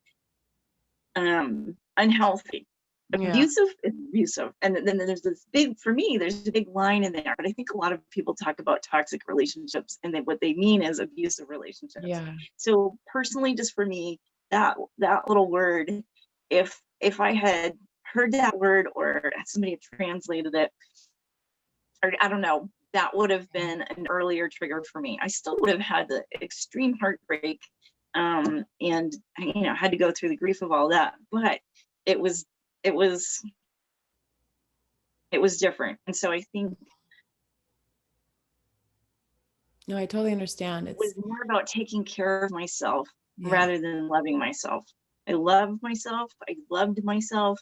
unhealthy. Yeah. Abusive is abusive. And then there's there's a big line in there. But I think a lot of people talk about toxic relationships and what they mean is abusive relationships. Yeah. So personally, just for me, that little word, if I had heard that word or somebody had translated it, or I don't know, that would have been an earlier trigger for me. I still would have had the extreme heartbreak, and had to go through the grief of all that. But it was it was different, and so I think No, I totally understand. it was It's more about taking care of myself yeah. rather than loving myself. I loved myself. I loved myself,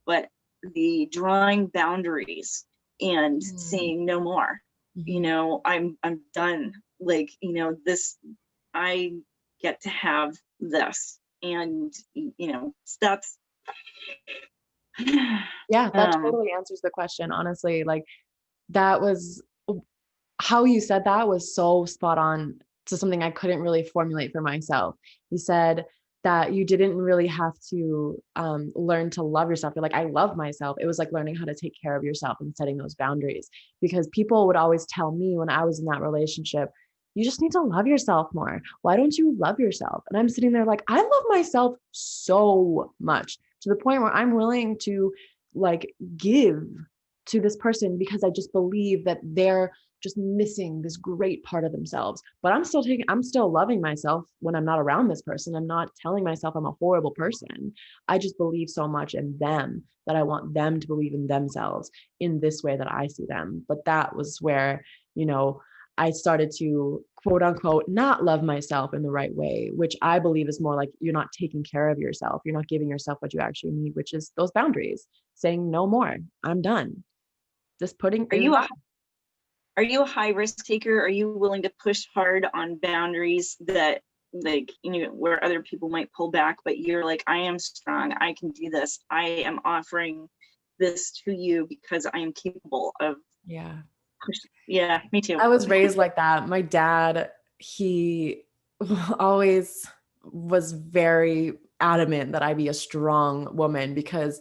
but the drawing boundaries and Mm. saying no more. Mhm. I'm done. Like, this, I get to have this. And, that's Yeah, that um totally answers the question, honestly. Like that was how you said that was so spot on to something I couldn't really formulate for myself. You said that you didn't really have to learn to love yourself. You're like, I love myself. It was like learning how to take care of yourself and setting those boundaries. Because people would always tell me when I was in that relationship, you just need to love yourself more. Why don't you love yourself? And I'm sitting there like, I love myself so much to the point where I'm willing to like give to this person because I just believe that they're just missing this great part of themselves. But I'm still loving myself when I'm not around this person. I'm not telling myself I'm a horrible person. I just believe so much in them that I want them to believe in themselves in this way that I see them. But that was where, you know, I started to quote unquote not love myself in the right way, which I believe is more like you're not taking care of yourself. You're not giving yourself what you actually need, which is those boundaries, saying no more. I'm done. Just putting are is you a done. are you a high risk taker? Are you willing to push hard on boundaries that, like, where other people might pull back, but you're like, I am strong, I can do this, I am offering this to you because I am capable of Yeah. yeah, me too. I was raised like that. My dad, he always was very adamant that I be a strong woman because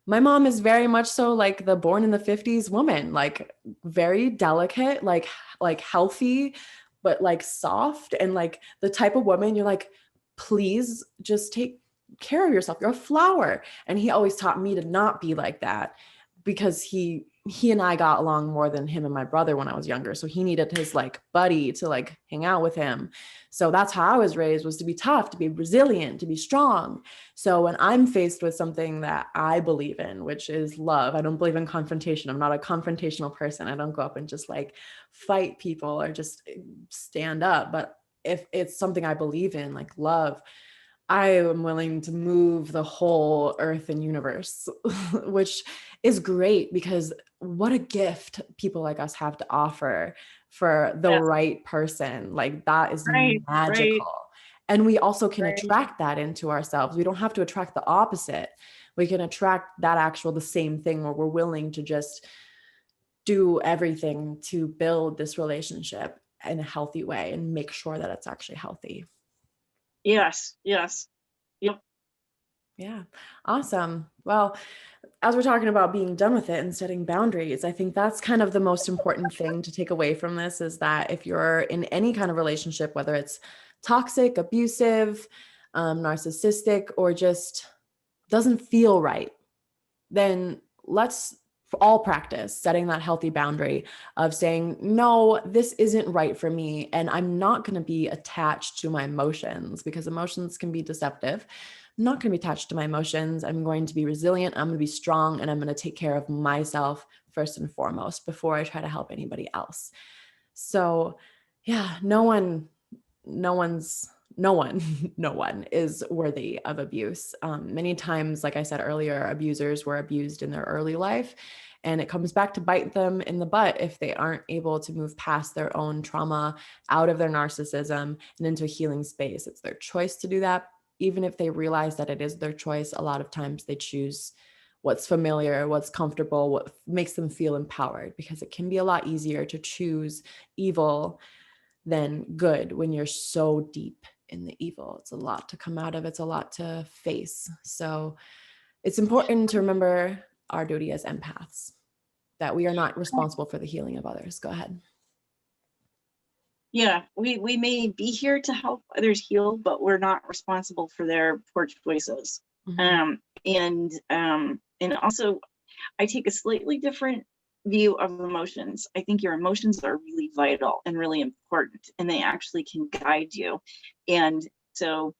my mom is very much so like the born in the 50s woman, like very delicate, like healthy, but like soft and like the type of woman you're like, please just take care of yourself. You're a flower. And he always taught me to not be like that because he and I got along more than him and my brother when I was younger. So he needed his like buddy to like hang out with him. So that's how I was raised, was to be tough, to be resilient, to be strong. So when I'm faced with something that I believe in, which is love, I don't believe in confrontation. I'm not a confrontational person. I don't go up and just like fight people or just stand up. But if it's something I believe in, like love, I am willing to move the whole earth and universe, which is great because what a gift people like us have to offer for the Yes, right person. Like that is right, right, magical. And we also can right. attract that into ourselves. We don't have to attract the opposite. We can attract the same thing where we're willing to just do everything to build this relationship in a healthy way and make sure that it's actually healthy. Yes, yes. Yep. Yeah. Awesome. Well, as we're talking about being done with it and setting boundaries, I think that's kind of the most important thing to take away from this is that if you're in any kind of relationship, whether it's toxic, abusive, narcissistic, or just doesn't feel right, then let's all practice setting that healthy boundary of saying, no, this isn't right for me. And I'm not going to be attached to my emotions because emotions can be deceptive. I'm not going to be attached to my emotions. I'm going to be resilient. I'm going to be strong and I'm going to take care of myself first and foremost before I try to help anybody else. So, yeah, no one's no one, no one is worthy of abuse. Many times, like I said earlier, abusers were abused in their early life, and it comes back to bite them in the butt if they aren't able to move past their own trauma, out of their narcissism and into a healing space. It's their choice to do that. Even if they realize that it is their choice, a lot of times they choose what's familiar, what's comfortable, what makes them feel empowered, because it can be a lot easier to choose evil than good when you're so deep in the evil. It's a lot to come out of, it's a lot to face. So it's important to remember our duty as empaths, that we are not responsible for the healing of others. Go ahead. Yeah, we may be here to help others heal, but we're not responsible for their poor choices. Mm-hmm. And also, I take a slightly different view of emotions. I think your emotions are really vital and really important, and they actually can guide you. And so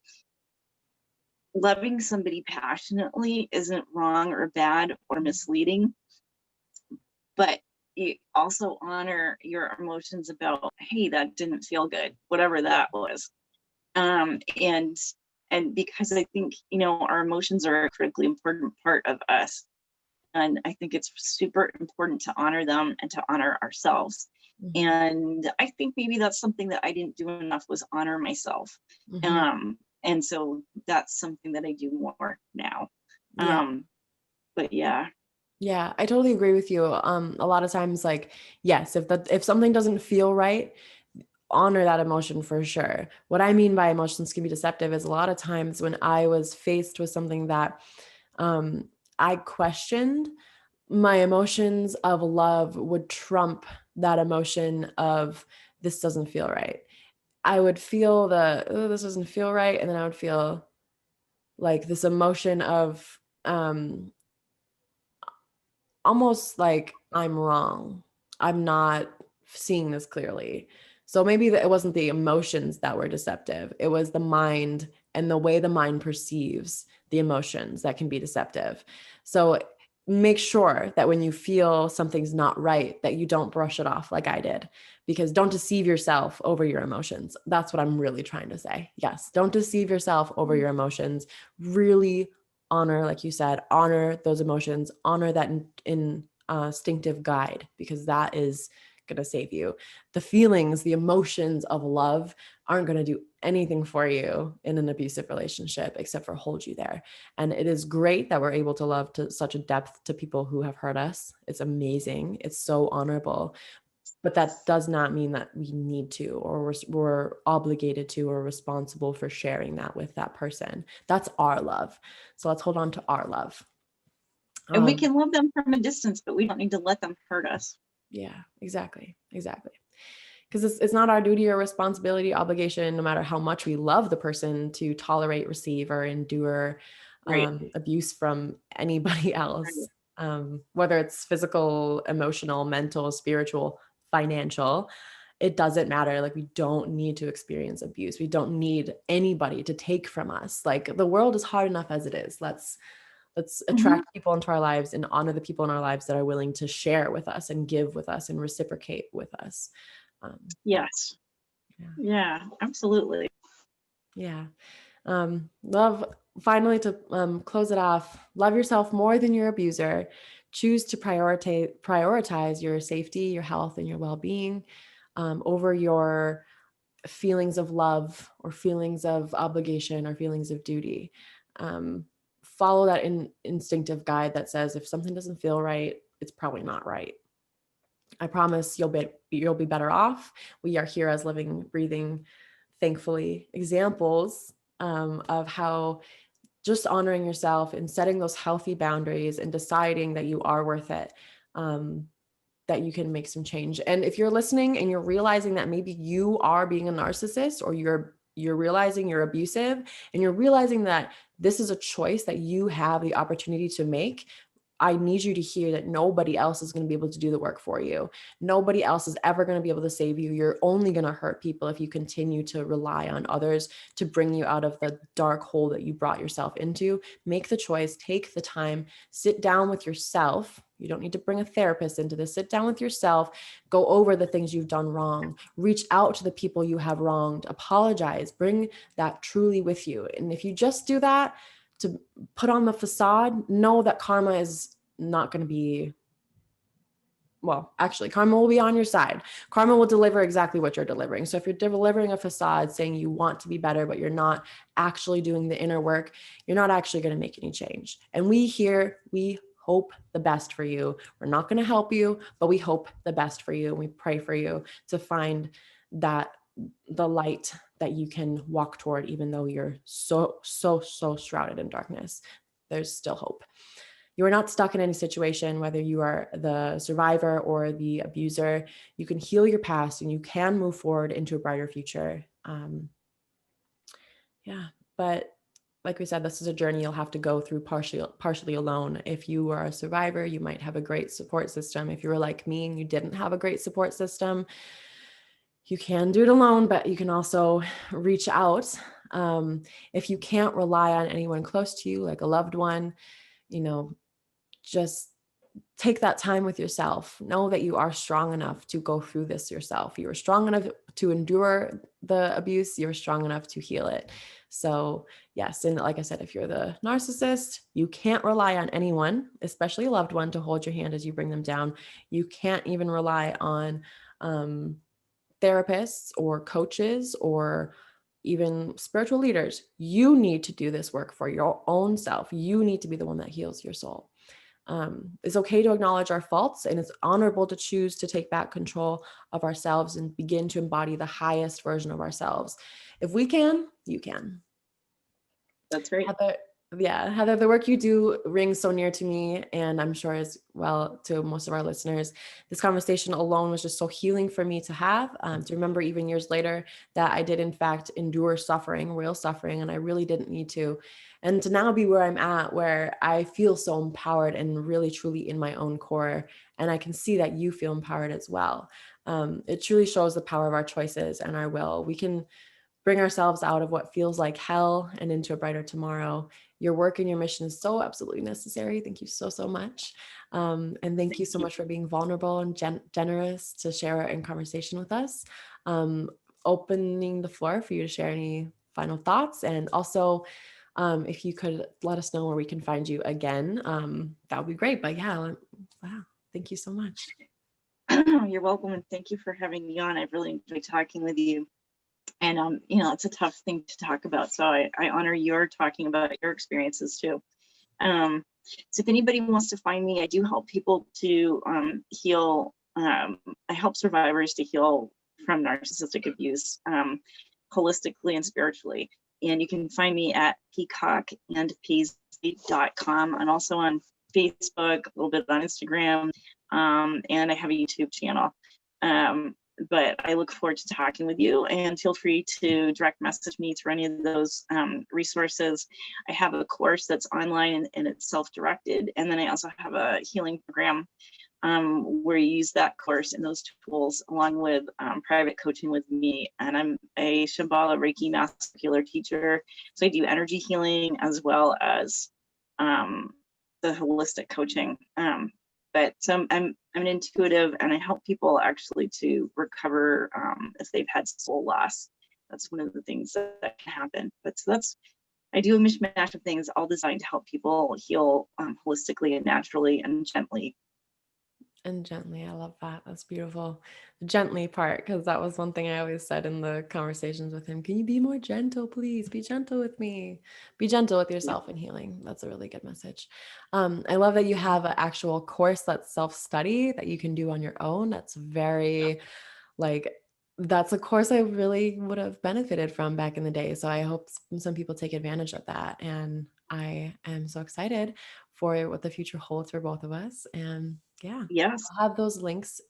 loving somebody passionately isn't wrong or bad or misleading, but you also honor your emotions about, hey, that didn't feel good, whatever that was. And because I think, our emotions are a critically important part of us. And I think it's super important to honor them and to honor ourselves. Mm-hmm. And I think maybe that's something that I didn't do enough, was honor myself. Mm-hmm. And so that's something that I do more now. Yeah. But yeah. Yeah, I totally agree with you. A lot of times, like, yes, if something doesn't feel right, honor that emotion for sure. What I mean by emotions can be deceptive is a lot of times when I was faced with something that I questioned, my emotions of love would trump that emotion of this doesn't feel right. I would feel oh, this doesn't feel right. And then I would feel like this emotion of almost like I'm wrong. I'm not seeing this clearly. So maybe it wasn't the emotions that were deceptive. It was the mind and the way the mind perceives the emotions that can be deceptive. So make sure that when you feel something's not right, that you don't brush it off like I did, because don't deceive yourself over your emotions. That's what I'm really trying to say. Yes, don't deceive yourself over your emotions. Really honor, like you said, honor those emotions, honor that instinctive guide, because that is going to save you. The feelings, the emotions of love aren't going to do anything for you in an abusive relationship except for hold you there. And it is great that we're able to love to such a depth to people who have hurt us. It's amazing. It's so honorable. But that does not mean that we need to, or we're obligated to, or responsible for sharing that with that person. That's our love. So let's hold on to our love. And we can love them from a distance, but we don't need to let them hurt us. Yeah, exactly. Because it's not our duty or responsibility, obligation, no matter how much we love the person, to tolerate, receive, or endure Right. abuse from anybody else, whether it's physical, emotional, mental, spiritual, financial. It doesn't matter. Like, we don't need to experience abuse. We don't need anybody to take from us. Like, the world is hard enough as it is. Let's attract people into our lives and honor the people in our lives that are willing to share with us and give with us and reciprocate with us. Yes. Yeah, absolutely. Yeah. Love, finally, to close it off, love yourself more than your abuser. Choose to prioritize your safety, your health, and your well-being over your feelings of love or feelings of obligation or feelings of duty. Follow that instinctive guide that says if something doesn't feel right, it's probably not right. I promise you'll be better off. We are here as living, breathing, thankfully, examples of how just honoring yourself and setting those healthy boundaries and deciding that you are worth it, that you can make some change. And if you're listening and you're realizing that maybe you are being a narcissist, or you're realizing you're abusive, and you're realizing that this is a choice that you have the opportunity to make, I need you to hear that nobody else is going to be able to do the work for you. Nobody else is ever going to be able to save you. You're only going to hurt people if you continue to rely on others to bring you out of the dark hole that you brought yourself into. Make the choice, take the time, sit down with yourself. You don't need to bring a therapist into this. Sit down with yourself, go over the things you've done wrong, reach out to the people you have wronged, apologize, bring that truly with you. And if you just do that, to put on the facade, know that karma is not going to be, well, actually, karma will be on your side. Karma will deliver exactly what you're delivering. So if you're delivering a facade saying you want to be better, but you're not actually doing the inner work, you're not actually going to make any change. And we hope the best for you. We're not going to help you, but we hope the best for you. And we pray for you to find that the light that you can walk toward, even though you're so shrouded in darkness. There's still hope. You are not stuck in any situation, whether you are the survivor or the abuser. You can heal your past and you can move forward into a brighter future. But like we said, this is a journey you'll have to go through partially alone. If you are a survivor, you might have a great support system. If you were like me and you didn't have a great support system, you can do it alone, but you can also reach out. If you can't rely on anyone close to you, like a loved one, just take that time with yourself. Know that you are strong enough to go through this yourself. You are strong enough to endure the abuse. You're strong enough to heal it. So yes, and like I said, if you're the narcissist, you can't rely on anyone, especially a loved one, to hold your hand as you bring them down. You can't even rely on therapists or coaches or even spiritual leaders. You need to do this work for your own self. You need to be the one that heals your soul. It's okay to acknowledge our faults, and it's honorable to choose to take back control of ourselves and begin to embody the highest version of ourselves. If we can, you can. That's right. Heather, the work you do rings so near to me, and I'm sure as well to most of our listeners. This conversation alone was just so healing for me to have, to remember even years later that I did in fact endure suffering, real suffering, and I really didn't need to. And to now be where I'm at, where I feel so empowered and really truly in my own core, and I can see that you feel empowered as well. It truly shows the power of our choices and our will. We can bring ourselves out of what feels like hell and into a brighter tomorrow. Your work and your mission is so absolutely necessary. Thank you so much. And thank you so much for being vulnerable and generous to share in conversation with us. Opening the floor for you to share any final thoughts. And also, if you could let us know where we can find you again, that would be great. But yeah, wow, thank you so much. You're welcome. And thank you for having me on. I've really enjoyed talking with you. And, it's a tough thing to talk about. So I honor your talking about your experiences too. So if anybody wants to find me, I do help people to heal. I help survivors to heal from narcissistic abuse holistically and spiritually. And you can find me at peacockandpaisley.com. I'm also on Facebook, a little bit on Instagram, and I have a YouTube channel. But I look forward to talking with you, and feel free to direct message me through any of those resources. I have a course that's online and it's self-directed. And then I also have a healing program where you use that course and those tools along with private coaching with me. And I'm a Shambhala Reiki master healer teacher. So I do energy healing as well as the holistic coaching. But I'm an intuitive, and I help people actually to recover if they've had soul loss. That's one of the things that can happen. But so I do a mishmash of things, all designed to help people heal holistically and naturally and gently. And gently, I love that. That's beautiful. The gently part, because that was one thing I always said in the conversations with him. Can you be more gentle, please? Be gentle with me. Be gentle with yourself in healing. That's a really good message. I love that you have an actual course that's self-study that you can do on your own. That's very that's a course I really would have benefited from back in the day. So I hope some people take advantage of that. And I am so excited for what the future holds for both of us. And yeah, Yes. I'll have those links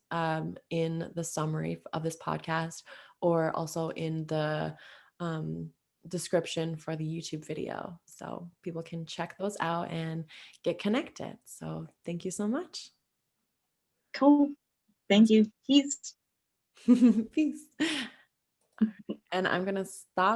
in the summary of this podcast, or also in the description for the YouTube video. So people can check those out and get connected. So thank you so much. Cool. Thank you. Peace. Peace. And I'm going to stop